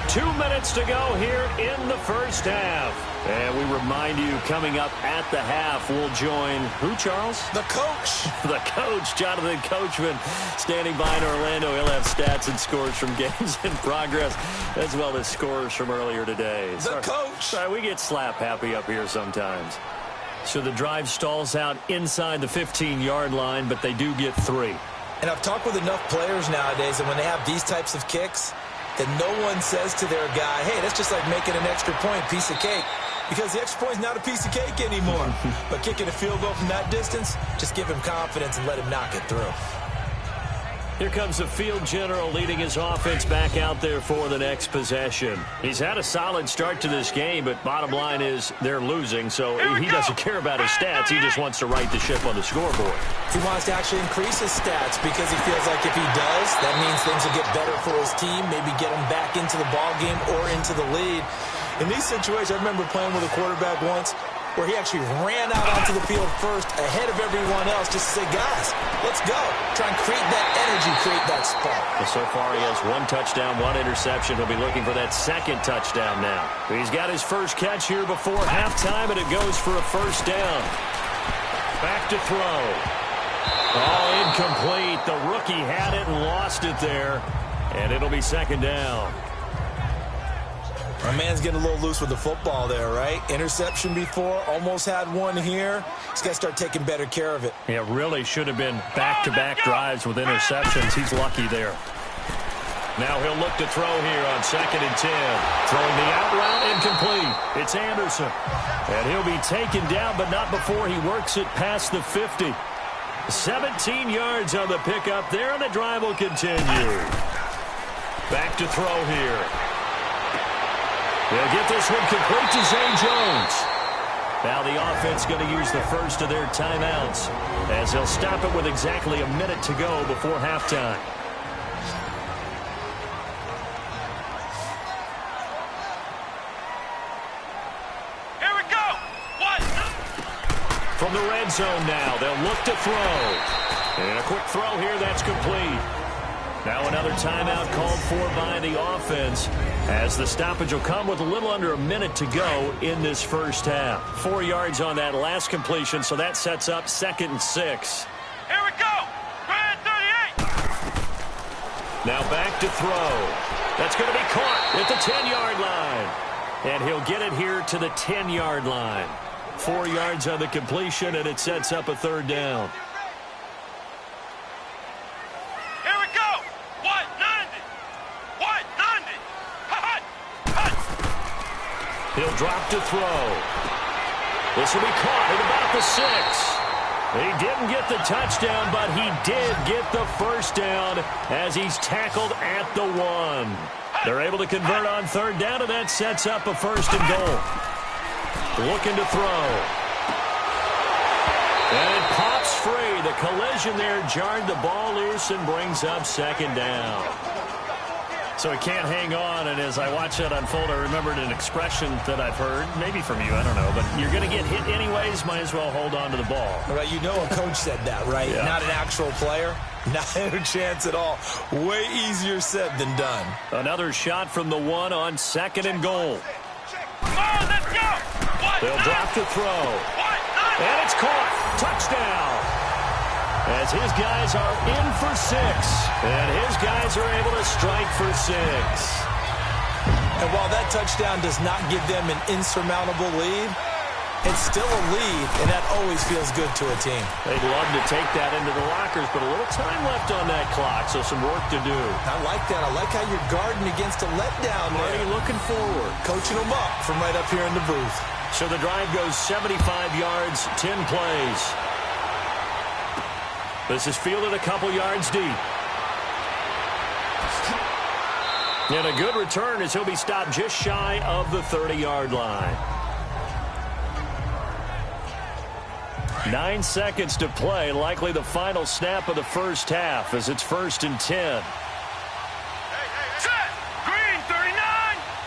Speaker 1: 2 minutes to go here in the first half. And we remind you, coming up at the half, we'll join who, Charles?
Speaker 2: The coach.
Speaker 1: The coach, Jonathan Coachman, standing by in Orlando. He'll have stats and scores from games in progress, as well as scores from earlier today.
Speaker 2: The coach.
Speaker 1: Sorry, we get slap happy up here sometimes. So the drive stalls out inside the 15-yard line, but they do get 3.
Speaker 2: And I've talked with enough players nowadays, and when they have these types of kicks, that no one says to their guy, hey, that's just like making an extra point, piece of cake. Because the extra point is not a piece of cake anymore. But kicking a field goal from that distance, just give him confidence and let him knock it through.
Speaker 1: Here comes the field general leading his offense back out there for the next possession. He's had a solid start to this game, but bottom line is they're losing, so he doesn't care about his stats. He just wants to right the ship on the scoreboard.
Speaker 2: He wants to actually increase his stats because he feels like if he does, that means things will get better for his team, maybe get him back into the ball game or into the lead. In these situations, I remember playing with a quarterback once where he actually ran out onto the field first ahead of everyone else just to say, guys, let's go. Try and create that energy, create that spark.
Speaker 1: Well, so far he has 1 touchdown, 1 interception. He'll be looking for that second touchdown now. He's got his first catch here before halftime, and it goes for a first down. Back to throw. Oh, incomplete. The rookie had it and lost it there, and it'll be second down.
Speaker 2: My man's getting a little loose with the football there, right? Interception before, almost had one here. He's got to start taking better care of it.
Speaker 1: Yeah, really should have been back-to-back drives with interceptions. He's lucky there. Now he'll look to throw here on 2nd and 10. Throwing the out route, incomplete. It's Anderson. And he'll be taken down, but not before he works it past the 50. 17 yards on the pickup there, and the drive will continue. Back to throw here. They'll get this one complete to Zay Jones. Now the offense going to use the first of their timeouts as they'll stop it with exactly a minute to go before halftime.
Speaker 3: Here we go. What?
Speaker 1: From the red zone now, they'll look to throw. And a quick throw here, that's complete. Now another timeout called for by the offense as the stoppage will come with a little under a minute to go in this first half. 4 yards on that last completion, so that sets up 2nd and 6.
Speaker 3: Here we go. Grand 38.
Speaker 1: Now back to throw. That's going to be caught at the 10-yard line. And he'll get it here to the 10-yard line. 4 yards on the completion, and it sets up a third down. He'll drop to throw. This will be caught at about the 6. He didn't get the touchdown, but he did get the first down as he's tackled at the 1. They're able to convert on third down, and that sets up a 1st and goal. Looking to throw. And it pops free. The collision there jarred the ball loose and brings up 2nd down. So he can't hang on, and as I watch that unfold, I remembered an expression that I've heard, maybe from you, I don't know, but you're going to get hit anyways, might as well hold on to the ball.
Speaker 2: Right, you know a coach said that, right?
Speaker 1: Yeah.
Speaker 2: Not an actual player. Not a chance at all. Way easier said than done.
Speaker 1: Another shot from the 1 on 2nd and goal.
Speaker 3: Come on, let's go.
Speaker 1: They'll drop to throw. And it's caught. Touchdown. As his guys are in for 6. And his guys are able to strike for 6.
Speaker 2: And while that touchdown does not give them an insurmountable lead, it's still a lead, and that always feels good to a team.
Speaker 1: They'd love to take that into the lockers, but a little time left on that clock, so some work to do.
Speaker 2: I like that. I like how you're guarding against a letdown there.
Speaker 1: Already looking forward.
Speaker 2: Coaching them up from right up here in the booth.
Speaker 1: So the drive goes 75 yards, 10 plays. This is fielded a couple yards deep. And a good return as he'll be stopped just shy of the 30-yard line. 9 seconds to play, likely the final snap of the first half as it's 1st and 10.
Speaker 3: Set! Green 39!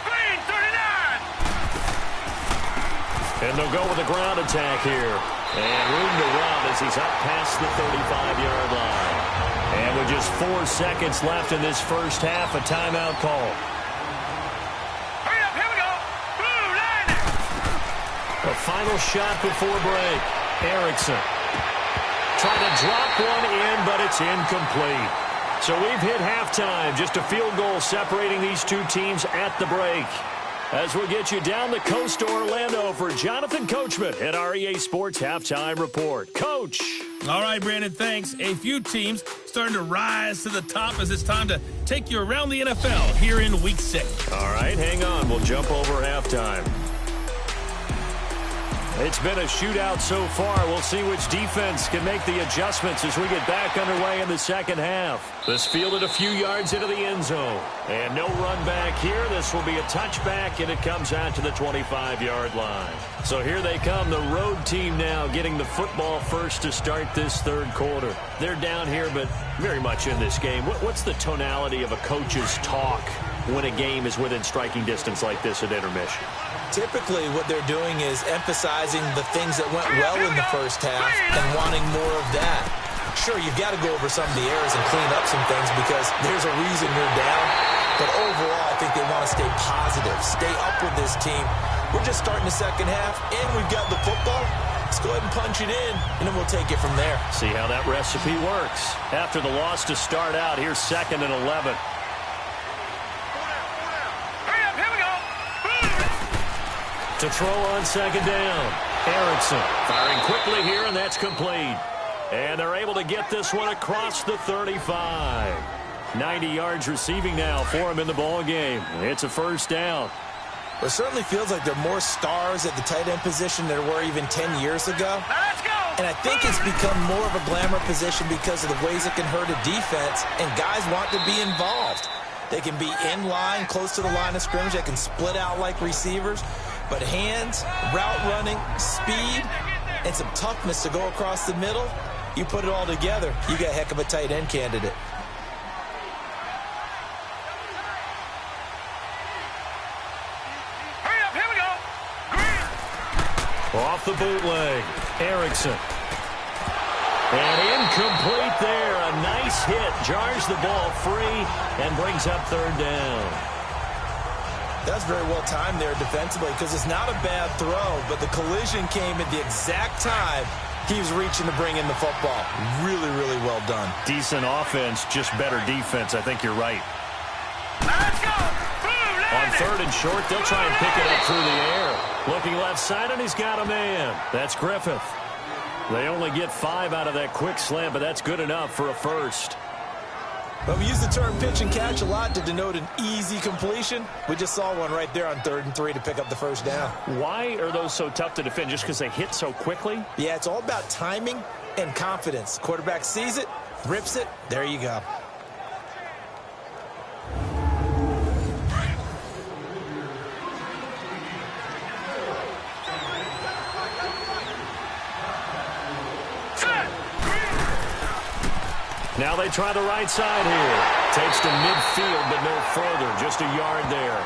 Speaker 3: Green 39!
Speaker 1: And they'll go with a ground attack here. And room to run as he's up past the 35-yard line. And with just 4 seconds left in this first half, a timeout call.
Speaker 3: Hurry up, here we go! Blue line!
Speaker 1: A final shot before break. Erickson trying to drop one in, but it's incomplete. So we've hit halftime. Just a field goal separating these two teams at the break. As we'll get you down the coast to Orlando for Jonathan Coachman at our EA Sports Halftime Report. Coach.
Speaker 4: All right, Brandon, thanks. A few teams starting to rise to the top as it's time to take you around the NFL here in Week 6.
Speaker 1: All right, hang on. We'll jump over halftime. It's been a shootout so far. We'll see which defense can make the adjustments as we get back underway in the second half. This fielded a few yards into the end zone. And no run back here. This will be a touchback, and it comes out to the 25-yard line. So here they come, the road team now getting the football first to start this third quarter. They're down here, but very much in this game. What's the tonality of a coach's talk when a game is within striking distance like this at intermission?
Speaker 2: Typically, what they're doing is emphasizing the things that went well in the first half and wanting more of that. Sure, you've got to go over some of the errors and clean up some things because there's a reason you're down. But overall, I think they want to stay positive, stay up with this team. We're just starting the second half, and we've got the football. Let's go ahead and punch it in, and then we'll take it from there.
Speaker 1: See how that recipe works. After the loss to start out, here's 2nd and 11. To throw on second down. Erickson firing quickly here, and that's complete. And they're able to get this one across the 35. 90 yards receiving now for him in the ball game. It's a first down.
Speaker 2: It certainly feels like there are more stars at the tight end position than there were even 10 years ago.
Speaker 3: Let's go!
Speaker 2: And I think it's become more of a glamour position because of the ways it can hurt a defense, and guys want to be involved. They can be in line, close to the line of scrimmage. They can split out like receivers. But hands, route running, speed, and some toughness to go across the middle, you put it all together, you got a heck of a tight end candidate.
Speaker 3: Hurry up, here we go! Green!
Speaker 1: Off the bootleg, Erickson. And incomplete there. A nice hit. Jars the ball free and brings up third down.
Speaker 2: That's very well timed there defensively because it's not a bad throw, but the collision came at the exact time he was reaching to bring in the football. Really, really well done.
Speaker 1: Decent offense, just better defense. I think you're right.
Speaker 3: Let's go!
Speaker 1: On 3rd and short, they'll try and pick it up through the air. Looking left side, and he's got a man. That's Griffith. They only get 5 out of that quick slant, but that's good enough for a first.
Speaker 2: But we use the term pitch and catch a lot to denote an easy completion. We just saw one right there on 3rd and 3 to pick up the first down.
Speaker 1: Why are those so tough to defend? Just because they hit so quickly?
Speaker 2: Yeah, it's all about timing and confidence. Quarterback sees it, rips it, there you go.
Speaker 1: Now they try the right side here. Takes to midfield, but no further. Just a yard there.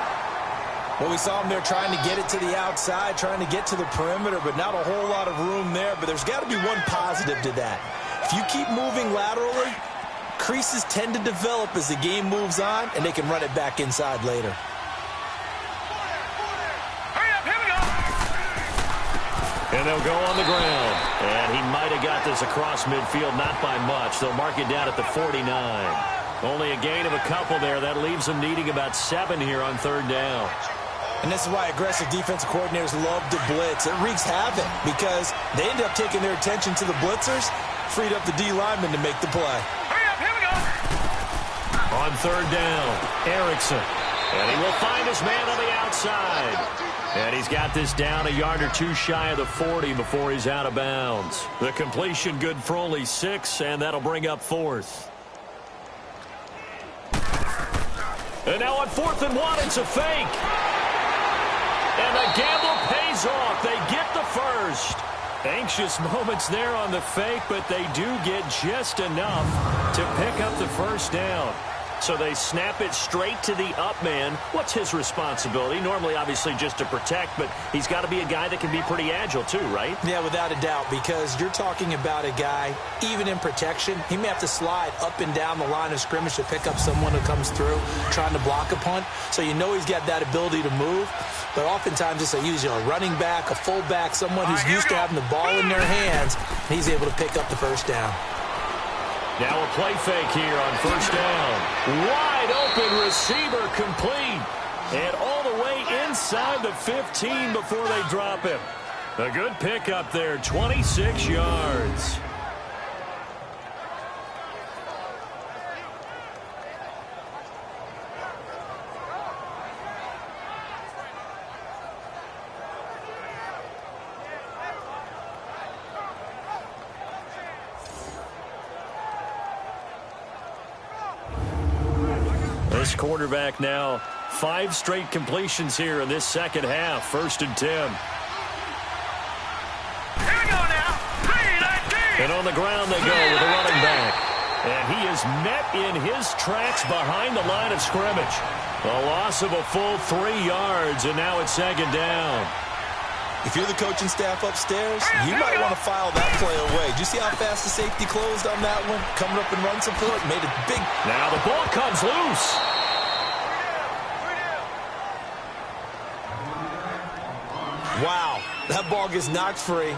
Speaker 2: Well, we saw him there trying to get it to the outside, trying to get to the perimeter, but not a whole lot of room there. But there's got to be one positive to that. If you keep moving laterally, creases tend to develop as the game moves on, and they can run it back inside later.
Speaker 3: Hurry up, here we go!
Speaker 1: And they'll go on the ground. And he might have got this across midfield, not by much. They'll mark it down at the 49. Only a gain of a couple there. That leaves them needing about 7 here on 3rd down.
Speaker 2: And this is why aggressive defensive coordinators love to blitz. It wreaks havoc because they end up taking their attention to the blitzers, freed up the D lineman to make the play.
Speaker 3: Hurry up, here we go!
Speaker 1: On 3rd down, Erickson. And he will find his man on the outside. And he's got this down a yard or two shy of the 40 before he's out of bounds. The completion good for only 6, and that'll bring up 4th. And now on 4th and 1, it's a fake. And the gamble pays off. They get the first. Anxious moments there on the fake, but they do get just enough to pick up the first down. So they snap it straight to the up man. What's his responsibility? Normally, obviously, just to protect, but he's got to be a guy that can be pretty agile too, right?
Speaker 2: Yeah, without a doubt, because you're talking about a guy, even in protection, he may have to slide up and down the line of scrimmage to pick up someone who comes through trying to block a punt. So you know he's got that ability to move, but oftentimes it's usually a running back, a fullback, someone who's used to having the ball in their hands, and he's able to pick up the first down.
Speaker 1: Now a play fake here on first down. Wide open receiver complete. And all the way inside the 15 before they drop him. A good pickup there, 26 yards. This quarterback now 5 straight completions here in this second half. 1st and 10.
Speaker 3: Here we go now. 3-19.
Speaker 1: And on the ground they go with a running back. And he is met in his tracks behind the line of scrimmage. A loss of a full 3 yards, and now it's 2nd down.
Speaker 2: If you're the coaching staff upstairs, you might want to file that play away. Do you see how fast the safety closed on that one? Coming up in run support, made a big...
Speaker 1: Now the ball comes loose.
Speaker 2: Wow, that ball gets knocked free,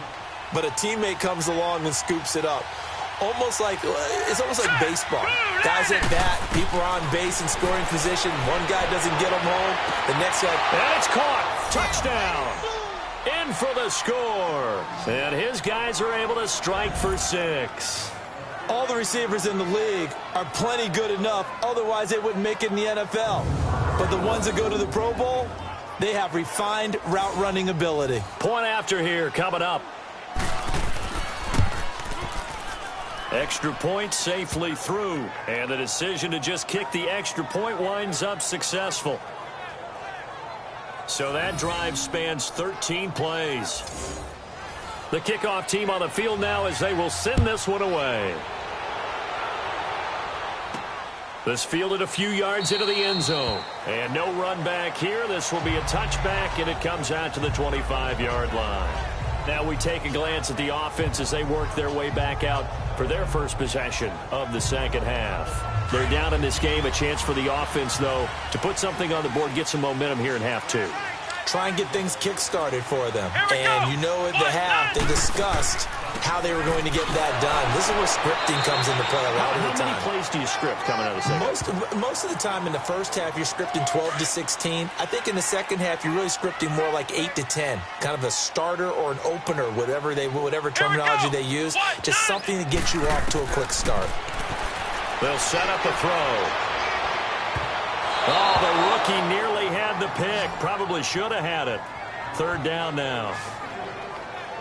Speaker 2: but a teammate comes along and scoops it up. It's almost like baseball. Guys at bat, people are on base in scoring position. One guy doesn't get them home. The next guy...
Speaker 1: And it's caught. Touchdown. In for the score. And his guys are able to strike for 6.
Speaker 2: All the receivers in the league are plenty good enough. Otherwise, they wouldn't make it in the NFL. But the ones that go to the Pro Bowl, they have refined route running ability.
Speaker 1: Point after here coming up. Extra point safely through. And the decision to just kick the extra point winds up successful. So that drive spans 13 plays. The kickoff team on the field now as they will send this one away. This fielded a few yards into the end zone. And no run back here. This will be a touchback, and it comes out to the 25-yard line. Now we take a glance at the offense as they work their way back out for their first possession of the second half. They're down in this game. A chance for the offense, though, to put something on the board, get some momentum here in half 2.
Speaker 2: Try and get things kick-started for them. And you know at the half, they discussed how they were going to get that done. This is where scripting comes into play a lot of the time.
Speaker 1: How many plays do you script coming out of the second?
Speaker 2: Most of the time in the first half, you're scripting 12 to 16. I think in the second half, you're really scripting more like 8 to 10. Kind of a starter or an opener, whatever terminology they use. Just something to get you off to a quick start.
Speaker 1: They'll set up a throw. Oh, the rookie nearly had the pick. Probably should have had it. 3rd down now.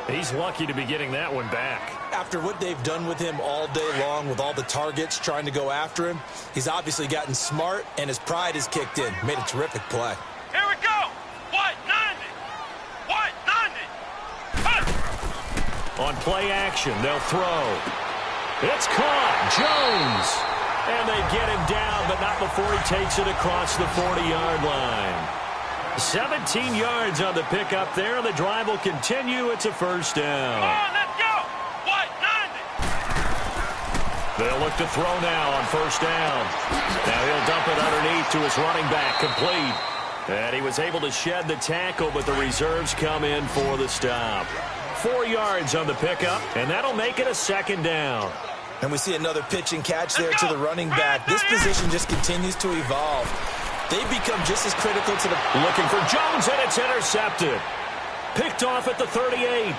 Speaker 1: He's lucky to be getting that one back.
Speaker 2: After what they've done with him all day long, with all the targets trying to go after him, he's obviously gotten smart, and his pride has kicked in. Made a terrific play.
Speaker 3: Here we go. White 90. White 90.
Speaker 1: On play action, they'll throw. It's caught. Jones. And they get him down, but not before he takes it across the 40-yard line. 17 yards on the pickup there, and the drive will continue. It's a first down.
Speaker 3: Come on, let's go. White 90.
Speaker 1: They'll look to throw now on first down. Now he'll dump it underneath to his running back, complete. And he was able to shed the tackle, but the reserves come in for the stop. 4 yards on the pickup, and that'll make it a 2nd down.
Speaker 2: And we see another pitch and catch there to the running back. This position just continues to evolve. They become just as critical to the...
Speaker 1: Looking for Jones, and it's intercepted. Picked off at the 38.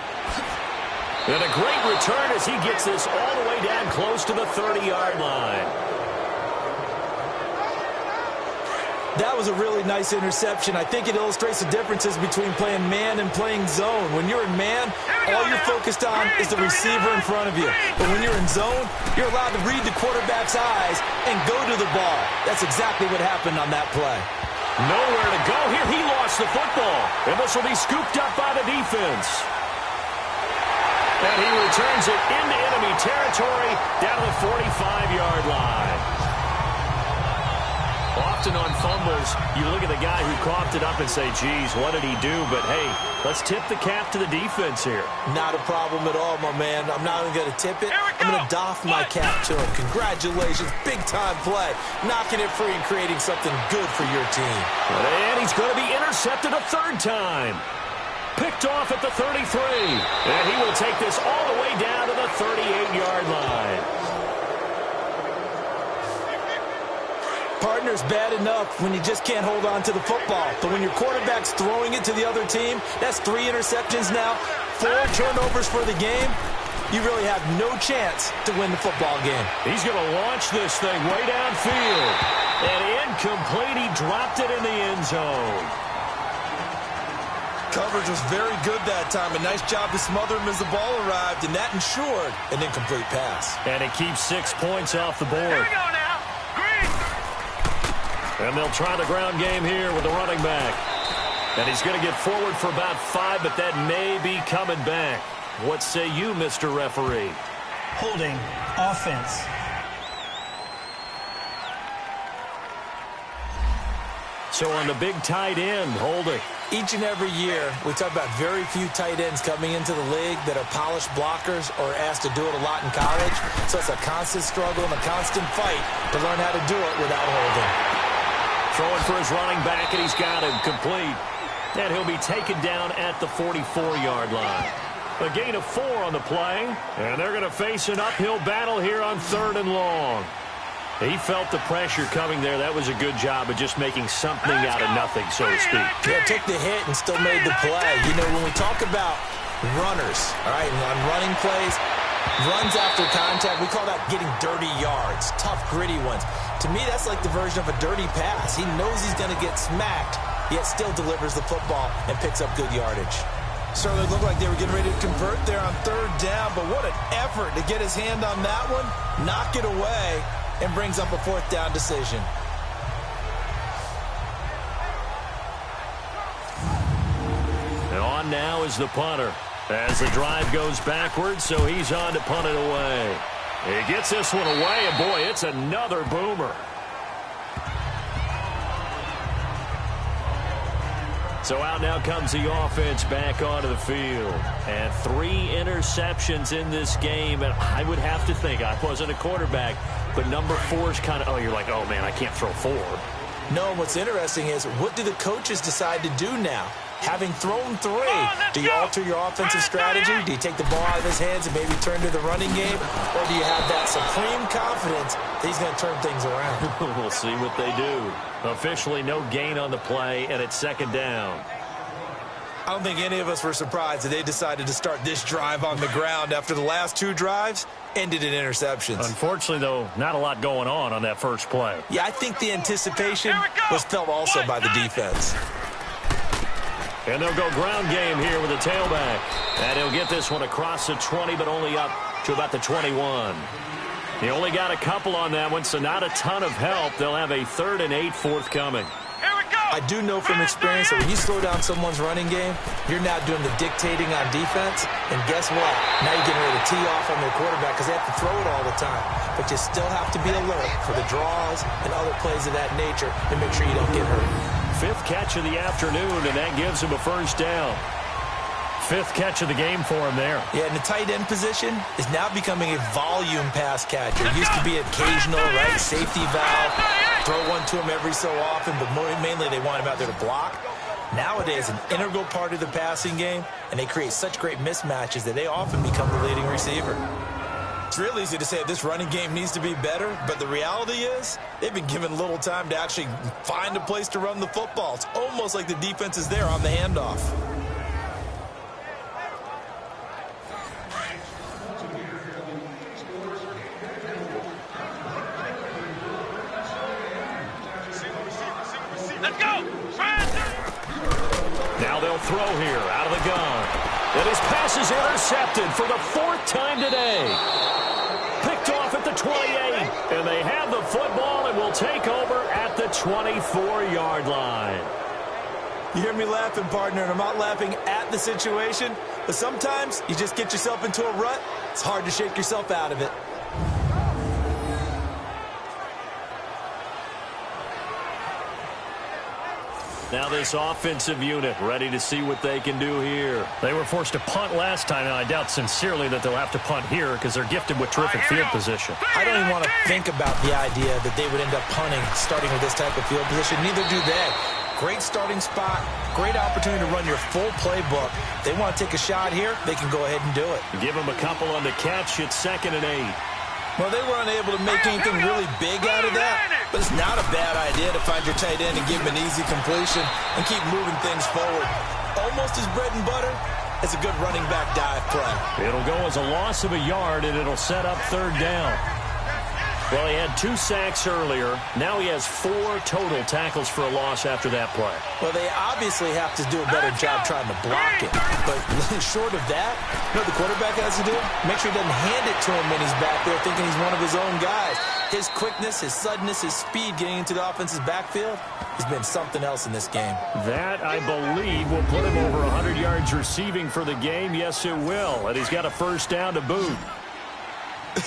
Speaker 1: And a great return as he gets this all the way down close to the 30-yard line.
Speaker 2: That was a really nice interception. I think it illustrates the differences between playing man and playing zone. When you're in man, all you're focused on is the receiver in front of you. But when you're in zone, you're allowed to read the quarterback's eyes and go to the ball. That's exactly what happened on that play.
Speaker 1: Nowhere to go here. He lost the football. And this will be scooped up by the defense. And he returns it into enemy territory down to the 45-yard line. Often on fumbles, you look at the guy who coughed it up and say, geez, what did he do? But, hey, let's tip the cap to the defense here.
Speaker 2: Not a problem at all, my man. I'm not even going to tip it. I'm going to doff my cap to him. Congratulations. Big-time play. Knocking it free and creating something good for your team.
Speaker 1: And he's going to be intercepted a third time. Picked off at the 33. And he will take this all the way down to the 38-yard line.
Speaker 2: Partner's bad enough when you just can't hold on to the football. But when your quarterback's throwing it to the other team, that's 3 interceptions now, 4 turnovers for the game. You really have no chance to win the football game.
Speaker 1: He's going to launch this thing way downfield. And incomplete. He dropped it in the end zone.
Speaker 2: Coverage was very good that time. A nice job to smother him as the ball arrived, and that ensured an incomplete pass.
Speaker 1: And it keeps 6 points off the board.
Speaker 3: Here we go now.
Speaker 1: And they'll try the ground game here with the running back. And he's going to get forward for about 5, but that may be coming back. What say you, Mr. Referee?
Speaker 5: Holding offense.
Speaker 1: So on the big tight end, holding.
Speaker 2: Each and every year, we talk about very few tight ends coming into the league that are polished blockers or asked to do it a lot in college. So it's a constant struggle and a constant fight to learn how to do it without holding.
Speaker 1: Throwing for his running back, and he's got him complete. And he'll be taken down at the 44-yard line. A gain of 4 on the play, and they're going to face an uphill battle here on 3rd and long. He felt the pressure coming there. That was a good job of just making something out of nothing, so to speak.
Speaker 2: Yeah, took the hit and still made the play. You know, when we talk about runners, all right, and on running plays, runs after contact, we call that getting dirty yards, tough, gritty ones. To me, that's like the version of a dirty pass. He knows he's going to get smacked, yet still delivers the football and picks up good yardage. Certainly looked like they were getting ready to convert there on 3rd down, but what an effort to get his hand on that one, knock it away, and brings up a 4th down decision.
Speaker 1: And on now is the punter as the drive goes backwards, so he's on to punt it away. He gets this one away, and boy, it's another boomer. So out now comes the offense back onto the field. And 3 interceptions in this game. And I would have to think, I wasn't a quarterback, but number 4 is kind of, oh, you're like, oh, man, I can't throw 4.
Speaker 2: No, what's interesting is, what do the coaches decide to do now? Having thrown 3, do you alter your offensive strategy? Do you take the ball out of his hands and maybe turn to the running game? Or do you have that supreme confidence that he's going to turn things around?
Speaker 1: We'll see what they do. Officially no gain on the play, and it's 2nd down.
Speaker 2: I don't think any of us were surprised that they decided to start this drive on the ground after the last 2 drives ended in interceptions.
Speaker 1: Unfortunately, though, not a lot going on that first play.
Speaker 2: Yeah, I think the anticipation was felt also by the defense.
Speaker 1: And they'll go ground game here with a tailback. And he'll get this one across the 20, but only up to about the 21. He only got a couple on that one, so not a ton of help. They'll have a 3rd and 8 forthcoming.
Speaker 2: I do know from experience that when you slow down someone's running game, you're now doing the dictating on defense. And guess what? Now you're getting ready to tee off on their quarterback because they have to throw it all the time. But you still have to be alert for the draws and other plays of that nature to make sure you don't get hurt.
Speaker 1: 5th catch of the afternoon, and that gives him a 1st down. 5th catch of the game for him there.
Speaker 2: Yeah, and the tight end position is now becoming a volume pass catcher. It used to be occasional, right? Safety valve. Throw one to him every so often, but mainly they want him out there to block. Nowadays, an integral part of the passing game, and they create such great mismatches that they often become the leading receiver. It's real easy to say this running game needs to be better, but the reality is they've been given little time to actually find a place to run the football. It's almost like the defense is there on the handoff.
Speaker 3: Let's go.
Speaker 1: Now they'll throw here out of the gun. And his pass is intercepted for the 4th time today. Picked off at the 28. And they have the football and will take over at the 24-yard line.
Speaker 2: You hear me laughing, partner, and I'm not laughing at the situation, but sometimes you just get yourself into a rut. It's hard to shake yourself out of it.
Speaker 1: Now this offensive unit ready to see what they can do here.
Speaker 6: They were forced to punt last time, and I doubt sincerely that they'll have to punt here because they're gifted with terrific field position.
Speaker 2: I don't even want to think about the idea that they would end up punting starting with this type of field position. Neither do they. Great starting spot, great opportunity to run your full playbook. They want to take a shot here, they can go ahead and do it.
Speaker 1: Give them a couple on the catch. It's 2nd and 8.
Speaker 2: Well, they were unable to make anything really big out of that, but it's not a bad idea to find your tight end and give him an easy completion and keep moving things forward. Almost as bread and butter as a good running back dive play.
Speaker 1: It'll go as a loss of a yard, and it'll set up 3rd down. Well, he had 2 sacks earlier. Now he has 4 total tackles for a loss after that play.
Speaker 2: Well, they obviously have to do a better job trying to block it. But short of that, you know what the quarterback has to do? Make sure he doesn't hand it to him when he's back there thinking he's one of his own guys. His quickness, his suddenness, his speed getting into the offense's backfield has been something else in this game.
Speaker 1: That, I believe, will put him over 100 yards receiving for the game. Yes, it will. And he's got a 1st down to boot.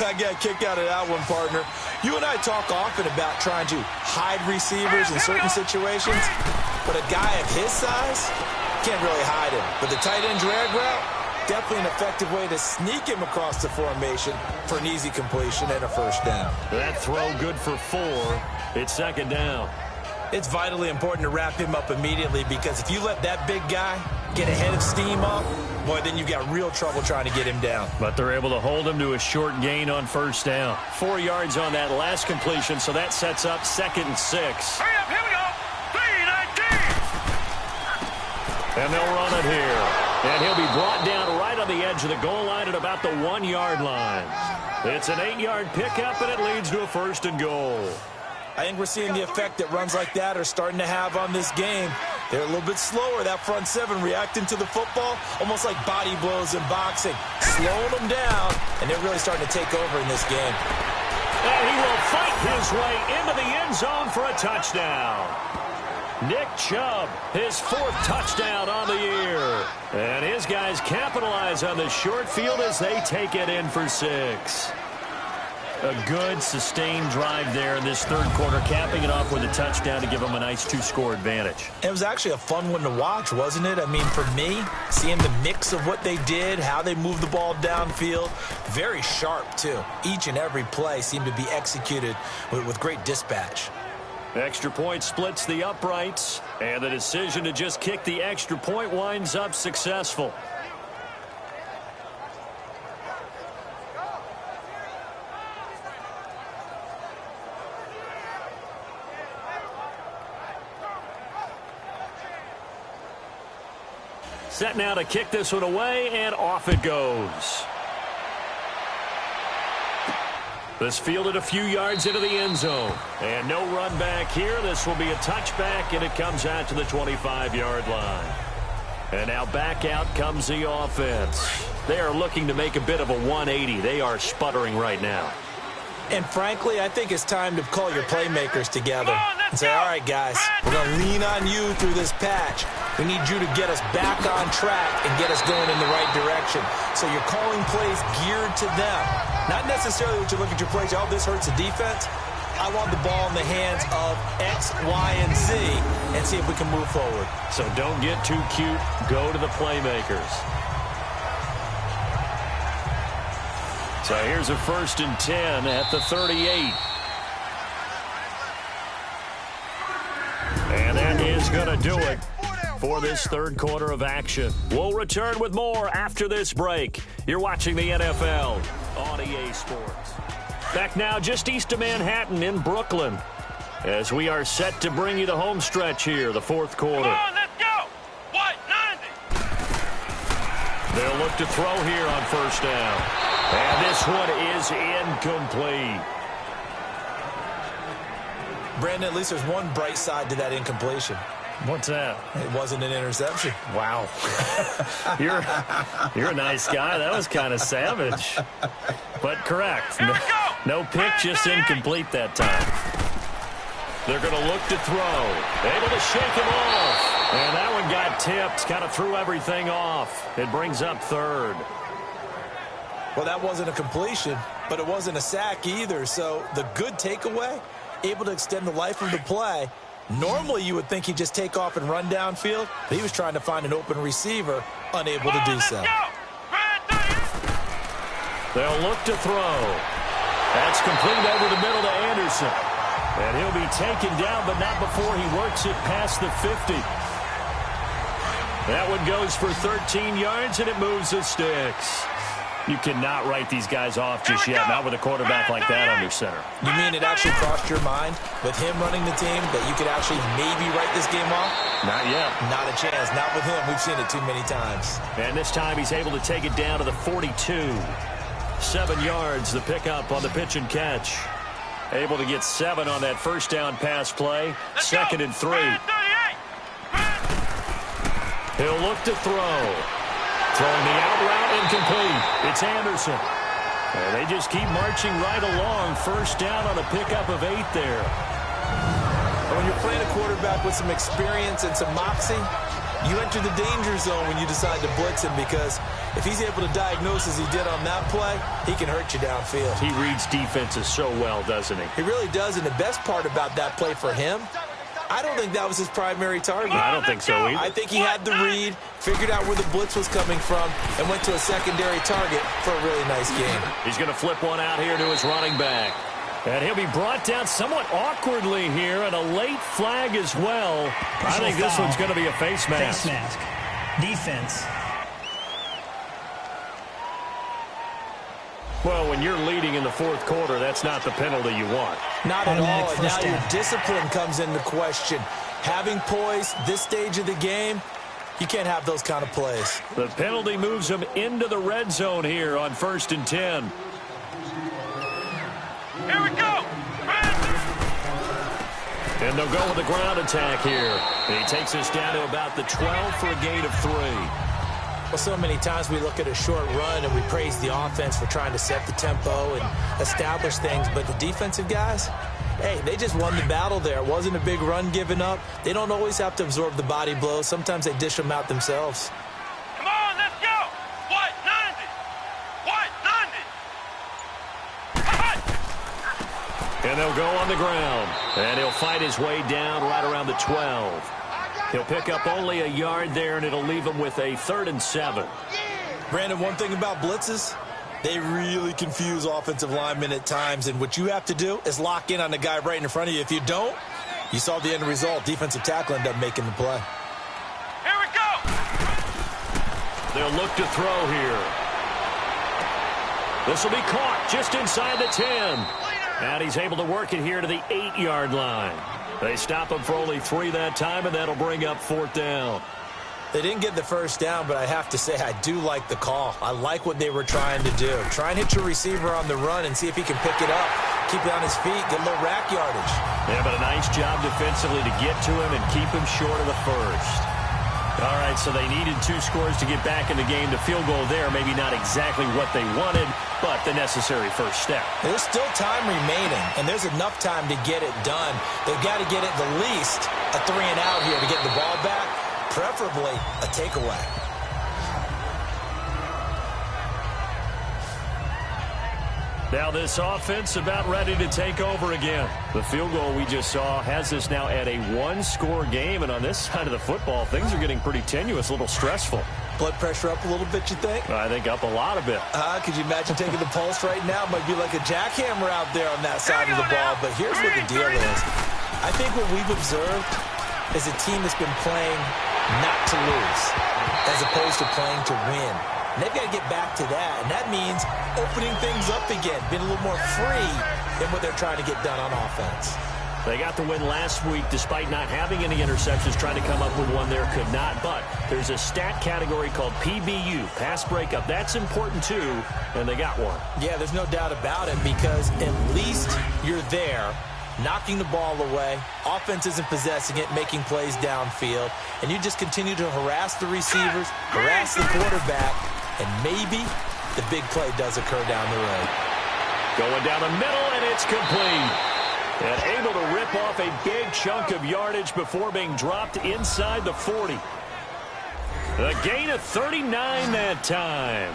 Speaker 2: I got a kick out of that one, partner. You and I talk often about trying to hide receivers in certain situations, but a guy of his size can't really hide him. But the tight end drag route, definitely an effective way to sneak him across the formation for an easy completion and a 1st down.
Speaker 1: That throw good for 4. It's 2nd down.
Speaker 2: It's vitally important to wrap him up immediately because if you let that big guy get a head of steam up, boy, then you've got real trouble trying to get him down.
Speaker 1: But they're able to hold him to a short gain on 1st down. 4 yards on that last completion, so that sets up 2nd and 6.
Speaker 3: Hurry up, here we go. 3-19.
Speaker 1: And they'll run it here. And he'll be brought down right on the edge of the goal line at about the 1-yard line. It's an 8-yard pickup, and it leads to a 1st and goal.
Speaker 2: I think we're seeing the effect that runs like that are starting to have on this game. They're a little bit slower, that front 7, reacting to the football, almost like body blows in boxing, slowing them down, and they're really starting to take over in this game.
Speaker 1: And he will fight his way into the end zone for a touchdown. Nick Chubb, his 4th touchdown on the year. And his guys capitalize on the short field as they take it in for 6. A good, sustained drive there in this 3rd quarter, capping it off with a touchdown to give them a nice 2-score advantage.
Speaker 2: It was actually a fun one to watch, wasn't it? I mean, for me, seeing the mix of what they did, how they moved the ball downfield, very sharp, too. Each and every play seemed to be executed with great dispatch.
Speaker 1: Extra point splits the uprights, and the decision to just kick the extra point winds up successful. Set now to kick this one away, and off it goes. This fielded a few yards into the end zone. And no run back here. This will be a touchback, and it comes out to the 25-yard line. And now back out comes the offense. They are looking to make a bit of a 180. They are sputtering right now.
Speaker 2: And frankly, I think it's time to call your playmakers together and say, all right, guys, we're going to lean on you through this patch. We need you to get us back on track and get us going in the right direction. So you're calling plays geared to them. Not necessarily what you look at your plays, oh, this hurts the defense. I want the ball in the hands of X, Y, and Z and see if we can move forward.
Speaker 1: So don't get too cute. Go to the playmakers. So here's a 1st and 10 at the 38. And that is going to do it for this 3rd quarter of action. We'll return with more after this break. You're watching the NFL on EA Sports. Back now just east of Manhattan in Brooklyn as we are set to bring you the home stretch here, the 4th quarter.
Speaker 3: Come on, let's go. What, 90?
Speaker 1: They'll look to throw here on 1st down. And this one is incomplete.
Speaker 2: Brandon, at least there's one bright side to that incompletion.
Speaker 6: What's that?
Speaker 2: It wasn't an interception.
Speaker 6: Wow. You're a nice guy. That was kind of savage. But correct. No pick, just incomplete that time.
Speaker 1: They're going to look to throw. Able to shake him off. And that one got tipped. Kind of threw everything off. It brings up third.
Speaker 2: Well, that wasn't a completion, but it wasn't a sack either. So the good takeaway, able to extend the life of the play. Normally, you would think he'd just take off and run downfield, but he was trying to find an open receiver, unable to do so.
Speaker 1: They'll look to throw. That's complete over the middle to Anderson. And he'll be taken down, but not before he works it past the 50. That one goes for 13 yards, and it moves the sticks.
Speaker 6: You cannot write these guys off just yet, not with a quarterback like that under center.
Speaker 2: You mean it actually crossed your mind with him running the team that you could actually maybe write this game off?
Speaker 6: Not yet.
Speaker 2: Not a chance. Not with him. We've seen it too many times.
Speaker 1: And this time he's able to take it down to the 42. 7 yards, the pickup on the pitch and catch. Able to get 7 on that first down pass play. Second and 3. He'll look to throw. Throwing the out route incomplete. It's Anderson. And they just keep marching right along. First down on a pickup of 8 there.
Speaker 2: When you're playing a quarterback with some experience and some moxie, you enter the danger zone when you decide to blitz him, because if he's able to diagnose as he did on that play, he can hurt you downfield.
Speaker 6: He reads defenses so well, doesn't he?
Speaker 2: He really does, and the best part about that play for him, I don't think that was his primary target.
Speaker 6: I don't think so either.
Speaker 2: I think he had the read, figured out where the blitz was coming from, and went to a secondary target for a really nice game.
Speaker 1: He's going to flip one out here to his running back. And he'll be brought down somewhat awkwardly here, and a late flag as well. I think this one's going to be a face mask.
Speaker 5: Face mask. Defense.
Speaker 1: Well, when you're leading in the fourth quarter, that's not the penalty you want.
Speaker 2: Not at all. And now
Speaker 5: down.
Speaker 2: your discipline comes into question. Having poise this stage of the game, you can't have those kind of plays.
Speaker 1: The penalty moves them into the red zone here on 1st and 10.
Speaker 3: Here we go.
Speaker 1: And they'll go with the ground attack here. And he takes us down to about the 12 for a gain of 3.
Speaker 2: Well, so many times we look at a short run and we praise the offense for trying to set the tempo and establish things. But the defensive guys, hey, they just won the battle there. It wasn't a big run given up. They don't always have to absorb the body blows. Sometimes they dish them out themselves.
Speaker 3: Come on, let's go. What? 90. What? 90.
Speaker 1: And they'll go on the ground. And he'll fight his way down right around the 12. He'll pick up only a yard there, and it'll leave him with a 3rd and 7.
Speaker 2: Brandon, one thing about blitzes, they really confuse offensive linemen at times. And what you have to do is lock in on the guy right in front of you. If you don't, you saw the end result. Defensive tackle ended up making the play.
Speaker 3: Here we go.
Speaker 1: They'll look to throw here. This will be caught just inside the 10. And he's able to work it here to the 8-yard line. They stop him for only 3 that time, and that'll bring up 4th down.
Speaker 2: They didn't get the first down, but I have to say I do like the call. I like what they were trying to do. Try and hit your receiver on the run and see if he can pick it up, keep it on his feet, get a little rack yardage.
Speaker 1: Yeah, but a nice job defensively to get to him and keep him short of the first. All right, so they needed 2 scores to get back in the game. The field goal there, maybe not exactly what they wanted, but the necessary first step.
Speaker 2: There's still time remaining, and there's enough time to get it done. They've got to get at the least a 3 and out here to get the ball back, preferably a takeaway.
Speaker 1: Now this offense about ready to take over again. The field goal we just saw has us now at a 1-score game, and on this side of the football, things are getting pretty tenuous, a little stressful.
Speaker 2: Blood pressure up a little bit, you think?
Speaker 1: I think up a lot of it.
Speaker 2: Could you imagine taking the pulse right now? Might be like a jackhammer out there on that side of the ball. But here's what the deal is. I think what we've observed is a team that's been playing not to lose as opposed to playing to win. And they've got to get back to that. And that means opening things up again, being a little more free in what they're trying to get done on offense.
Speaker 1: They got the win last week despite not having any interceptions. Trying to come up with one there, could not. But there's a stat category called PBU, pass breakup. That's important too, and they got one.
Speaker 2: Yeah, there's no doubt about it, because at least you're there knocking the ball away. Offense isn't possessing it, making plays downfield. And you just continue to harass the receivers, harass the quarterback, and maybe the big play does occur down the road.
Speaker 1: Going down the middle, and it's complete. And able to rip off a big chunk of yardage before being dropped inside the 40. A gain of 39 that time.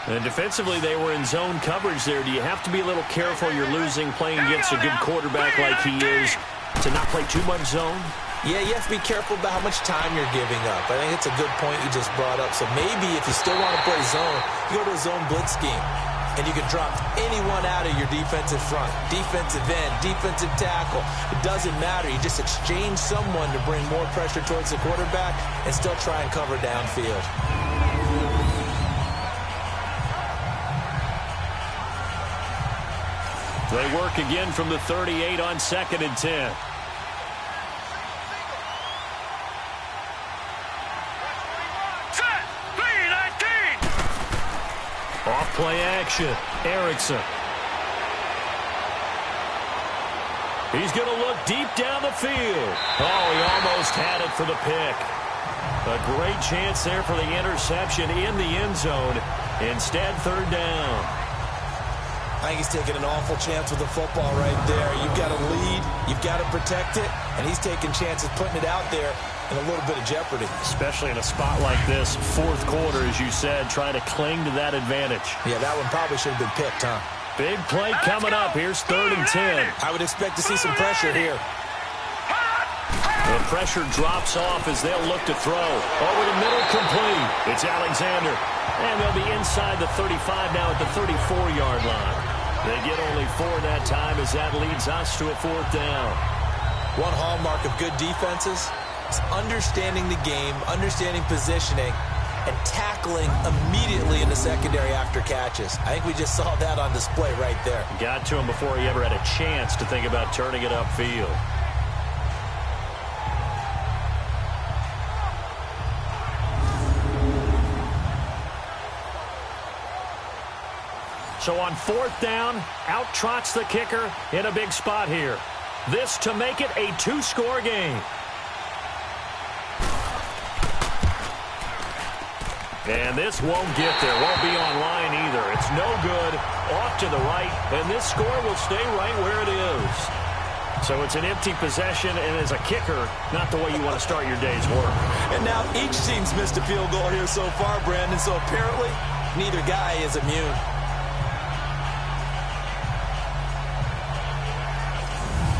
Speaker 1: And defensively, they were in zone coverage there. Do you have to be a little careful? You're losing playing against a good quarterback like he is to not play too much zone?
Speaker 2: Yeah, you have to be careful about how much time you're giving up. I think it's a good point you just brought up. So maybe if you still want to play zone, you go to a zone blitz scheme. And you can drop anyone out of your defensive front, defensive end, defensive tackle. It doesn't matter. You just exchange someone to bring more pressure towards the quarterback and still try and cover downfield.
Speaker 1: They work again from the 38 on 2nd and 10. Off play action. Erickson. He's going to look deep down the field. Oh, he almost had it for the pick. A great chance there for the interception in the end zone. Instead, 3rd down.
Speaker 2: I think he's taking an awful chance with the football right there. You've got to lead, you've got to protect it, and he's taking chances putting it out there in a little bit of jeopardy.
Speaker 1: Especially in a spot like this, 4th quarter, as you said, trying to cling to that advantage.
Speaker 2: Yeah, that one probably should have been picked, huh?
Speaker 1: Big play coming up. Here's 3rd and 10.
Speaker 2: I would expect to see some pressure here.
Speaker 1: The pressure drops off as they'll look to throw. Over the middle, complete. It's Alexander. And they'll be inside the 35 now at the 34-yard line. They get only 4 that time as that leads us to a 4th down.
Speaker 2: One hallmark of good defenses is understanding the game, understanding positioning, and tackling immediately in the secondary after catches. I think we just saw that on display right there.
Speaker 1: Got to him before he ever had a chance to think about turning it upfield. So on 4th down, out trots the kicker in a big spot here. This to make it a 2-score game. And this won't get there, won't be online either. It's no good, off to the right, and this score will stay right where it is. So it's an empty possession, and as a kicker, not the way you want to start your day's work.
Speaker 2: And now each team's missed a field goal here so far, Brandon, so apparently neither guy is immune.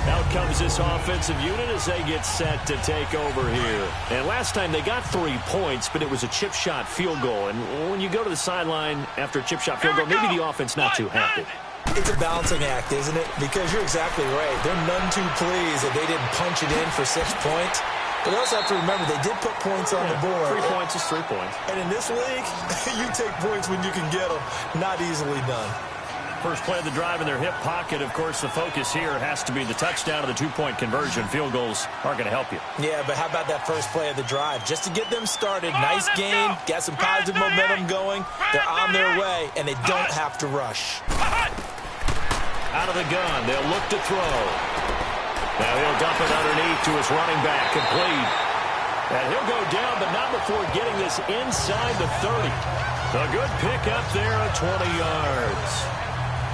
Speaker 1: Out comes this offensive unit as they get set to take over here. And last time they got 3 points, but it was a chip shot field goal. And when you go to the sideline after a chip shot field goal, maybe the offense not too happy.
Speaker 2: It's a balancing act, isn't it? Because you're exactly right. They're none too pleased that they didn't punch it in for 6 points. But they also have to remember they did put points on the board.
Speaker 1: 3 points is 3 points.
Speaker 2: And in this league, you take points when you can get them. Not easily done.
Speaker 1: First play of the drive in their hip pocket. Of course, the focus here has to be the touchdown of the 2-point conversion. Field goals aren't going to help you.
Speaker 2: Yeah, but how about that first play of the drive? Just to get them started, nice gain, got some positive momentum going. They're on their way, and they don't have to rush.
Speaker 1: Out of the gun, they'll look to throw. Now he'll dump it underneath to his running back, complete. And he'll go down, but not before getting this inside the 30. A good pickup there at 20 yards.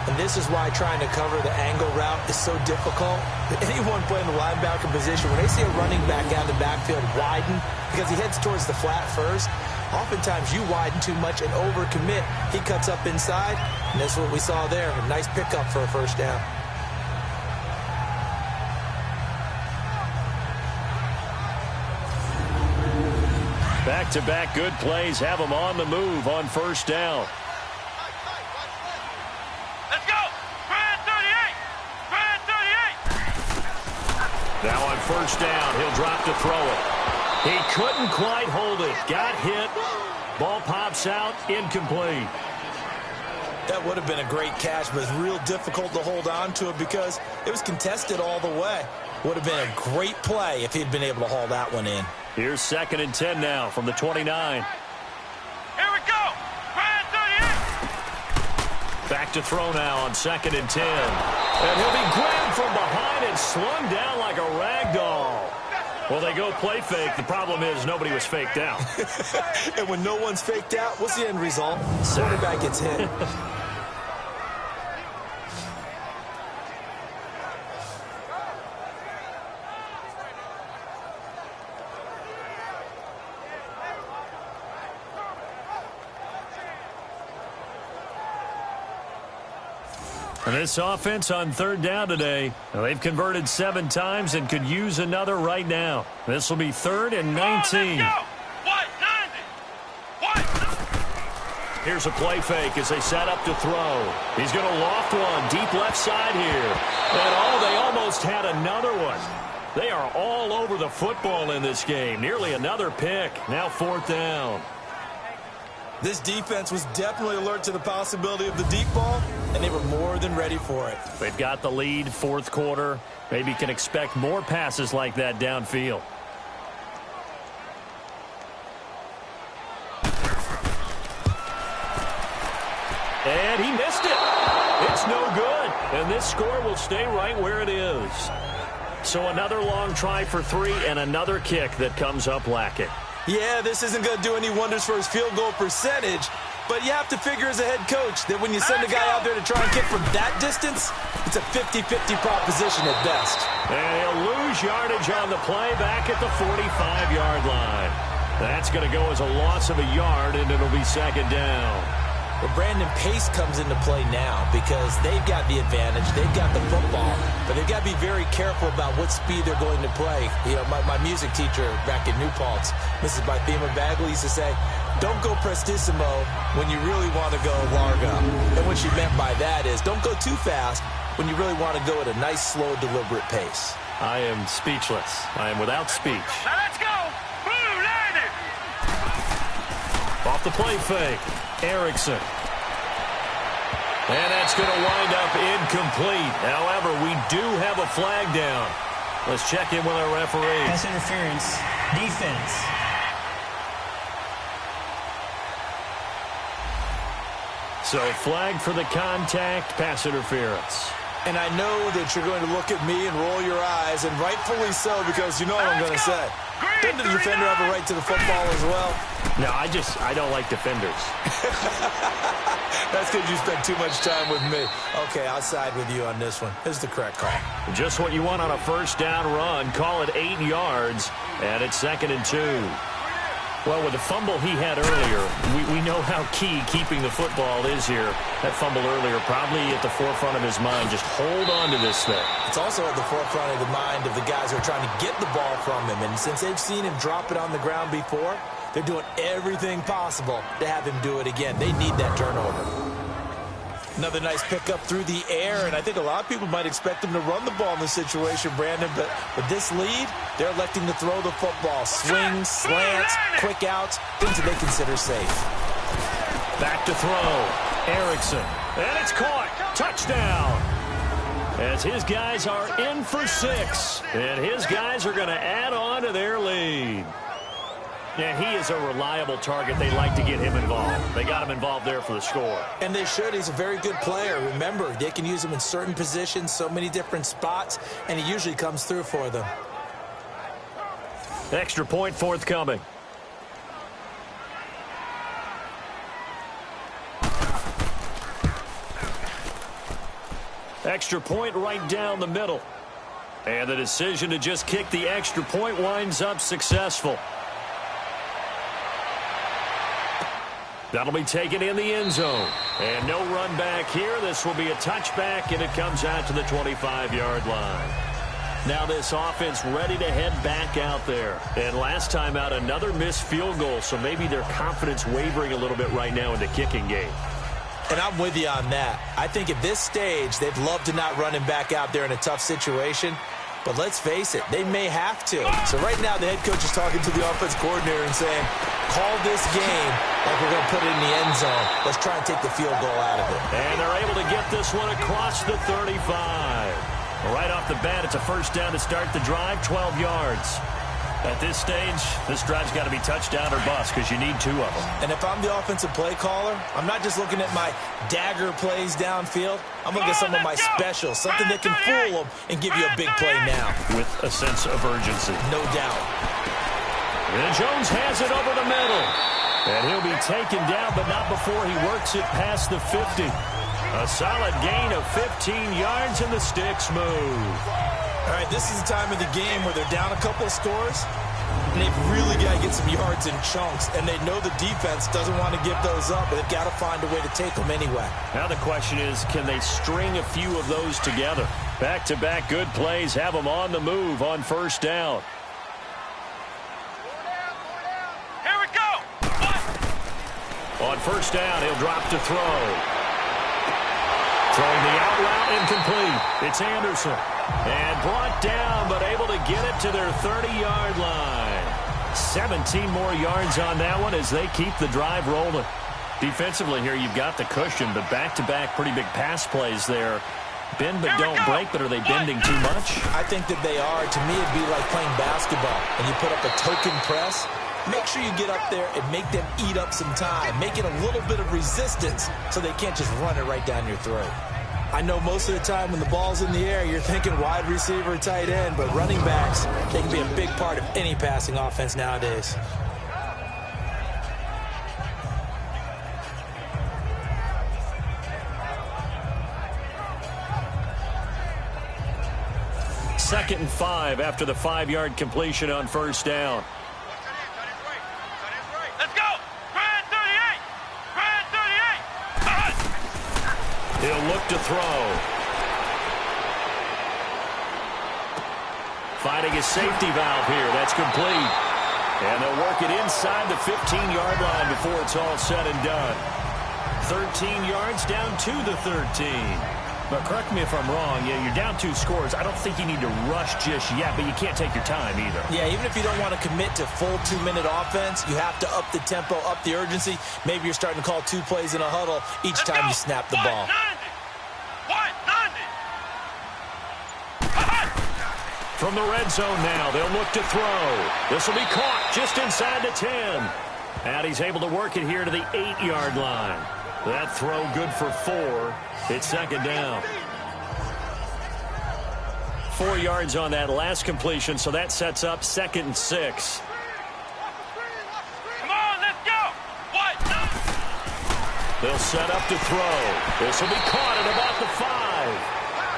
Speaker 2: And this is why trying to cover the angle route is so difficult. Anyone playing the linebacker position, when they see a running back out of the backfield widen, because he heads towards the flat first, oftentimes you widen too much and overcommit. He cuts up inside, and that's what we saw there. A nice pickup for a 1st down.
Speaker 1: Back-to-back good plays have them on the move on 1st down. Now on 1st down, he'll drop to throw it. He couldn't quite hold it. Got hit. Ball pops out. Incomplete.
Speaker 2: That would have been a great catch, but it's real difficult to hold on to it because it was contested all the way. Would have been a great play if he'd been able to haul that one in.
Speaker 1: Here's 2nd and 10 now from the 29.
Speaker 3: Here we go.
Speaker 1: Back Back to throw now on 2nd and 10. And he'll be grabbed from behind and slung down like a rag doll. Well, they go play fake. The problem is nobody was faked out.
Speaker 2: And when no one's faked out, what's the end result? Quarterback gets hit.
Speaker 1: And this offense on 3rd down today, they've converted 7 times and could use another right now. This will be 3rd and 19. Here's a play fake as they set up to throw. He's going to loft one deep left side here. And they almost had another one. They are all over the football in this game. Nearly another pick. Now 4th down.
Speaker 2: This defense was definitely alert to the possibility of the deep ball, and they were more than ready for it.
Speaker 1: They've got the lead, 4th quarter. Maybe can expect more passes like that downfield. And he missed it. It's no good. And this score will stay right where it is. So another long try for 3 and another kick that comes up lacking.
Speaker 2: Yeah, this isn't going to do any wonders for his field goal percentage, but you have to figure as a head coach that when you send a guy out there to try and kick from that distance, it's a 50-50 proposition at best.
Speaker 1: And he'll lose yardage on the play back at the 45-yard line. That's going to go as a loss of a yard, and it'll be 2nd down.
Speaker 2: Well, Brandon, pace comes into play now because they've got the advantage. They've got the football, but they've got to be very careful about what speed they're going to play. You know, my music teacher back in New Paltz, Mrs. Bythema Bagley, used to say, don't go prestissimo when you really want to go largo. And what she meant by that is don't go too fast when you really want to go at a nice, slow, deliberate pace.
Speaker 1: I am speechless. I am without speech.
Speaker 3: Now let's go. Blue landed.
Speaker 1: Off the play fake. Erickson. And that's going to wind up incomplete. However, we do have a flag down. Let's check in with our referee.
Speaker 5: Pass interference. Defense.
Speaker 1: So flag for the contact, pass interference.
Speaker 2: And I know that you're going to look at me and roll your eyes, and rightfully so, because you know what I'm going to say. Doesn't the defender have a right to the football as well?
Speaker 1: No, I don't like defenders.
Speaker 2: That's because you spent too much time with me. Okay, I'll side with you on this one. This is the correct call.
Speaker 1: Just what you want on a 1st down run. Call it 8 yards, and it's 2nd and 2. Well, with the fumble he had earlier, we know how key keeping the football is here. That fumble earlier probably at the forefront of his mind. Just hold on to this thing.
Speaker 2: It's also at the forefront of the mind of the guys who are trying to get the ball from him. And since they've seen him drop it on the ground before, they're doing everything possible to have him do it again. They need that turnover. Another nice pickup through the air, and I think a lot of people might expect him to run the ball in this situation, Brandon, but with this lead, they're electing to throw the football. Swings, slants, quick outs, things that they consider safe.
Speaker 1: Back to throw. Erickson. And it's caught. Touchdown. As his guys are in for 6, and his guys are going to add on to their lead. Yeah, he is a reliable target. They like to get him involved. They got him involved there for the score.
Speaker 2: And they should. He's a very good player. Remember, they can use him in certain positions, so many different spots, and he usually comes through for them.
Speaker 1: Extra point forthcoming. Extra point right down the middle. And the decision to just kick the extra point winds up successful. That'll be taken in the end zone. And no run back here. This will be a touchback, and it comes out to the 25-yard line. Now this offense ready to head back out there. And last time out, another missed field goal, so maybe their confidence wavering a little bit right now in the kicking game.
Speaker 2: And I'm with you on that. I think at this stage, they'd love to not run him back out there in a tough situation. But let's face it, they may have to. So right now, the head coach is talking to the offense coordinator and saying, call this game like we're going to put it in the end zone. Let's try and take the field goal out of it.
Speaker 1: And they're able to get this one across the 35. Right off the bat, it's a 1st down to start the drive, 12 yards. At this stage, this drive's got to be touchdown or bust because you need 2 of them.
Speaker 2: And if I'm the offensive play caller, I'm not just looking at my dagger plays downfield. I'm looking at some of my specials, something that can fool them and give you a big play now.
Speaker 1: With a sense of urgency.
Speaker 2: No doubt.
Speaker 1: And Jones has it over the middle. And he'll be taken down, but not before he works it past the 50. A solid gain of 15 yards, and the sticks move.
Speaker 2: All right, this is the time of the game where they're down a couple of scores, and they've really got to get some yards in chunks, and they know the defense doesn't want to give those up, but they've got to find a way to take them anyway.
Speaker 1: Now the question is, can they string a few of those together? Back-to-back good plays have them on the move on first down.
Speaker 3: Here we go.
Speaker 1: On first down, he'll drop to throw. Throwing the out route incomplete. It's Anderson. And brought down, but able to get it to their 30-yard line. 17 more yards on that one as they keep the drive rolling. Defensively here, you've got the cushion, but back-to-back pretty big pass plays there. Bend but don't break, but are they bending too much?
Speaker 2: I think that they are. To me, it'd be like playing basketball, and you put up a token press. Make sure you get up there and make them eat up some time. Make it a little bit of resistance so they can't just run it right down your throat. I know most of the time when the ball's in the air, you're thinking wide receiver, tight end, but running backs, they can be a big part of any passing offense nowadays.
Speaker 1: Second and 5 after the 5-yard completion on first down.
Speaker 3: Let's go. Brad 38. Brad 38.
Speaker 1: He'll look to throw. Finding his safety valve here. That's complete. And they'll work it inside the 15-yard line before it's all said and done. 13 yards down to the 13. But correct me if I'm wrong, you're down 2 scores. I don't think you need to rush just yet, but you can't take your time either.
Speaker 2: Yeah, even if you don't want to commit to full 2-minute offense, you have to up the tempo, up the urgency. Maybe you're starting to call 2 plays in a huddle each time you snap the ball.
Speaker 1: From the red zone now, they'll look to throw. This will be caught just inside the 10. And he's able to work it here to the 8-yard line. That throw good for 4. It's second down. 4 yards on that last completion, so that sets up 2nd and 6.
Speaker 3: Come on, let's go.
Speaker 1: They'll set up to throw. This will be caught at about the 5.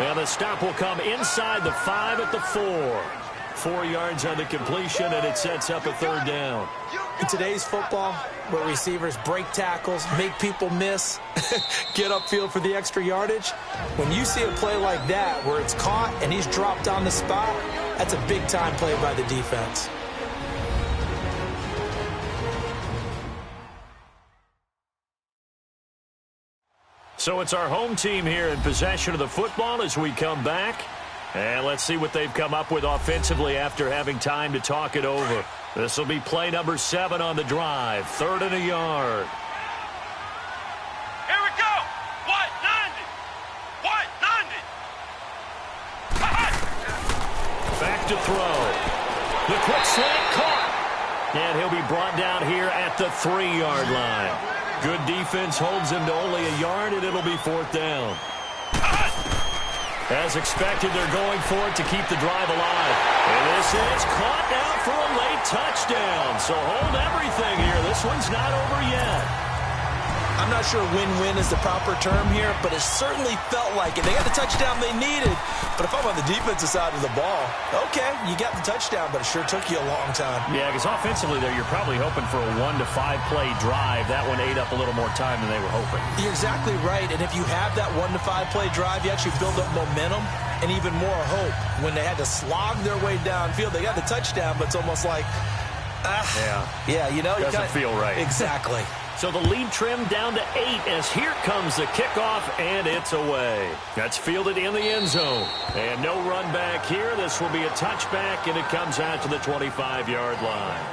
Speaker 1: And the stop will come inside the 5 at the 4. 4 yards on the completion, and it sets up a 3rd down.
Speaker 2: In today's football, where receivers break tackles, make people miss, get upfield for the extra yardage, when you see a play like that where it's caught and he's dropped on the spot, that's a big-time play by the defense.
Speaker 1: So it's our home team here in possession of the football as we come back. And let's see what they've come up with offensively after having time to talk it over. This will be play number 7 on the drive. 3rd and a yard.
Speaker 3: Here we go. White 90.
Speaker 1: Back to throw. The quick slant caught. And he'll be brought down here at the 3-yard line. Good defense holds him to only a yard, and it'll be 4th down. As expected, they're going for it to keep the drive alive. And this is caught down for a late touchdown. So hold everything here. This one's not over yet.
Speaker 2: I'm not sure win-win is the proper term here, but it certainly felt like it. They got the touchdown they needed. But if I'm on the defensive side of the ball, okay, you got the touchdown, but it sure took you a long time.
Speaker 1: Yeah, because offensively there, you're probably hoping for a 1 to 5 play drive. That one ate up a little more time than they were hoping.
Speaker 2: You're exactly right. And if you have that 1 to 5 play drive, you actually build up momentum and even more hope. When they had to slog their way downfield, they got the touchdown, but it's almost like, yeah, you know,
Speaker 1: doesn't feel right.
Speaker 2: Exactly.
Speaker 1: So the lead trimmed down to 8 as here comes the kickoff, and it's away. That's fielded in the end zone. And no run back here. This will be a touchback, and it comes out to the 25-yard line.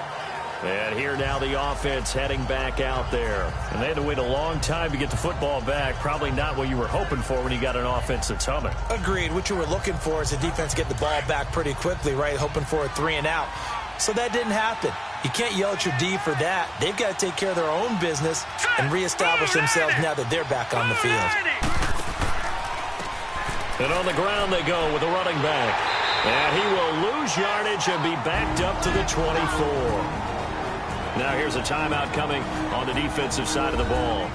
Speaker 1: And here now the offense heading back out there. And they had to wait a long time to get the football back. Probably not what you were hoping for when you got an offense that's humming.
Speaker 2: Agreed. What you were looking for is the defense get the ball back pretty quickly, right? Hoping for a 3 and out. So that didn't happen. You can't yell at your D for that. They've got to take care of their own business and reestablish themselves now that they're back on the field.
Speaker 1: And on the ground they go with the running back. And he will lose yardage and be backed up to the 24. Now here's a timeout coming on the defensive side of the ball,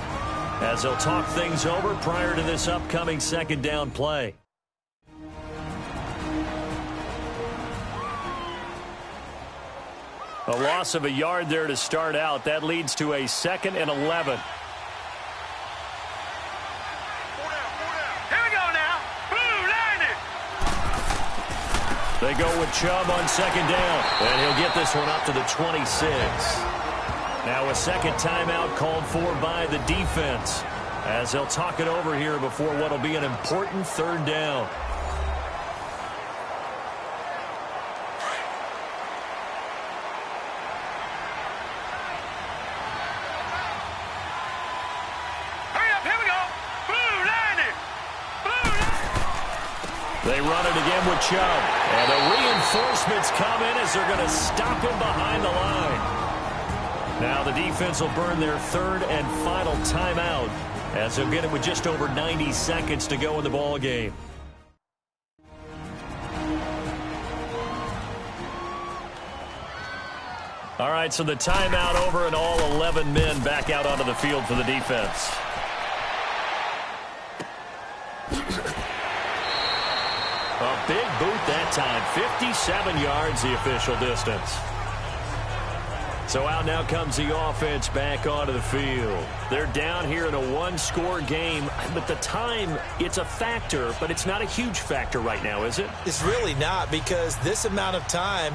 Speaker 1: as they'll talk things over prior to this upcoming second down play. A loss of a yard there to start out. That leads to a 2nd and 11.
Speaker 3: Here we go now. Blue line it.
Speaker 1: They go with Chubb on second down, and he'll get this one up to the 26. Now a second timeout called for by the defense, as they'll talk it over here before what will be an important third down. They run it again with Chubb. And the reinforcements come in as they're going to stop him behind the line. Now the defense will burn their third and final timeout, as they'll get it with just over 90 seconds to go in the ball game. All right, so the timeout over and all 11 men back out onto the field for the defense. A big boot that time, 57 yards the official distance. So out now comes the offense back onto the field. They're down here in a one-score game, but the time, it's a factor, but it's not a huge factor right now, is it?
Speaker 2: It's really not, because this amount of time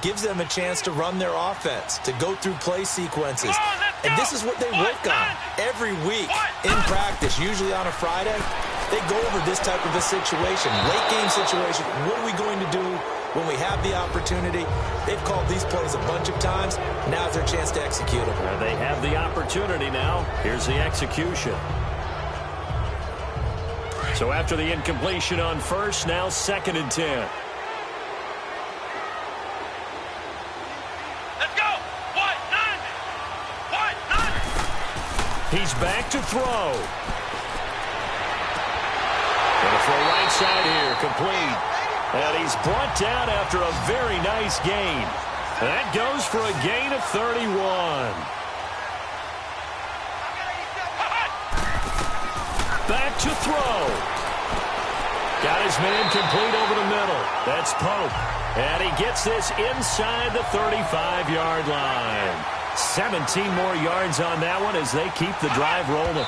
Speaker 2: gives them a chance to run their offense, to go through play sequences. And this is what they work on every week in practice, usually on a Friday. They go over this type of a situation, late game situation. What are we going to do when we have the opportunity? They've called these plays a bunch of times. Now's their chance to execute them.
Speaker 1: They have the opportunity now. Here's the execution. So after the incompletion on first, now 2nd and 10.
Speaker 3: Let's go. What? None.
Speaker 1: He's back to throw. And a throw right side here, complete. And he's brought down after a very nice gain. That goes for a gain of 31. Back to throw. Got his man complete over the middle. That's Pope. And he gets this inside the 35-yard line. 17 more yards on that one as they keep the drive rolling.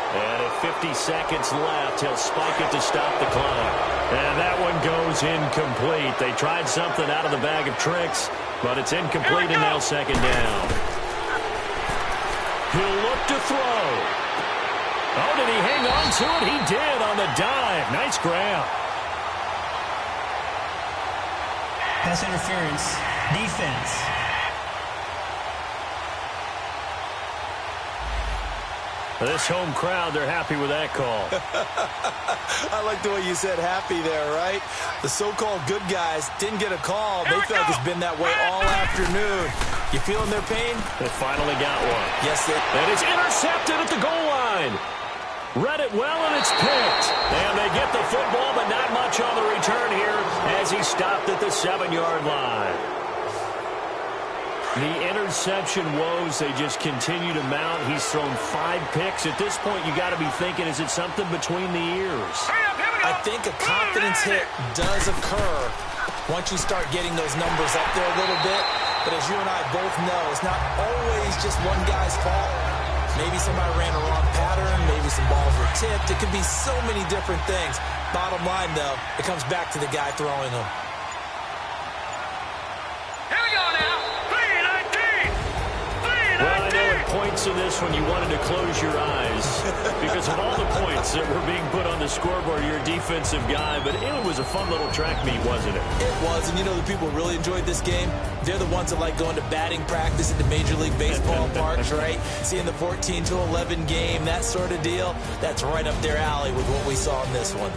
Speaker 1: And at 50 seconds left, he'll spike it to stop the clock. And that one goes incomplete. They tried something out of the bag of tricks, but it's incomplete and now 2nd down. He'll look to throw. Oh, did he hang on to it? He did on the dive. Nice grab.
Speaker 5: Pass interference. Defense.
Speaker 1: This home crowd, they're happy with that call.
Speaker 2: I like the way you said happy there, right? The so-called good guys didn't get a call. They feel like it's been that way all afternoon. You feeling their pain?
Speaker 1: They finally got one.
Speaker 2: Yes, they...
Speaker 1: And it's intercepted at the goal line. Read it well, and it's picked. And they get the football, but not much on the return here as he stopped at the 7-yard line. The interception woes, they just continue to mount. He's thrown 5 picks. At this point, you got to be thinking, is it something between the ears?
Speaker 2: I think a confidence hit does occur once you start getting those numbers up there a little bit. But as you and I both know, it's not always just one guy's fault. Maybe somebody ran a wrong pattern. Maybe some balls were tipped. It could be so many different things. Bottom line, though, it comes back to the guy throwing them.
Speaker 3: Here we go now. 319.
Speaker 1: Well, I know it points in this when you wanted to close your eyes because of all the points that were being put on the scoreboard. You're a defensive guy, but it was a fun little track meet, wasn't it?
Speaker 2: It was, and you know the people really enjoyed this game? They're the ones that like going to batting practice at the Major League Baseball parks, right? Seeing the 14-11 game, that sort of deal. That's right up their alley with what we saw in this one.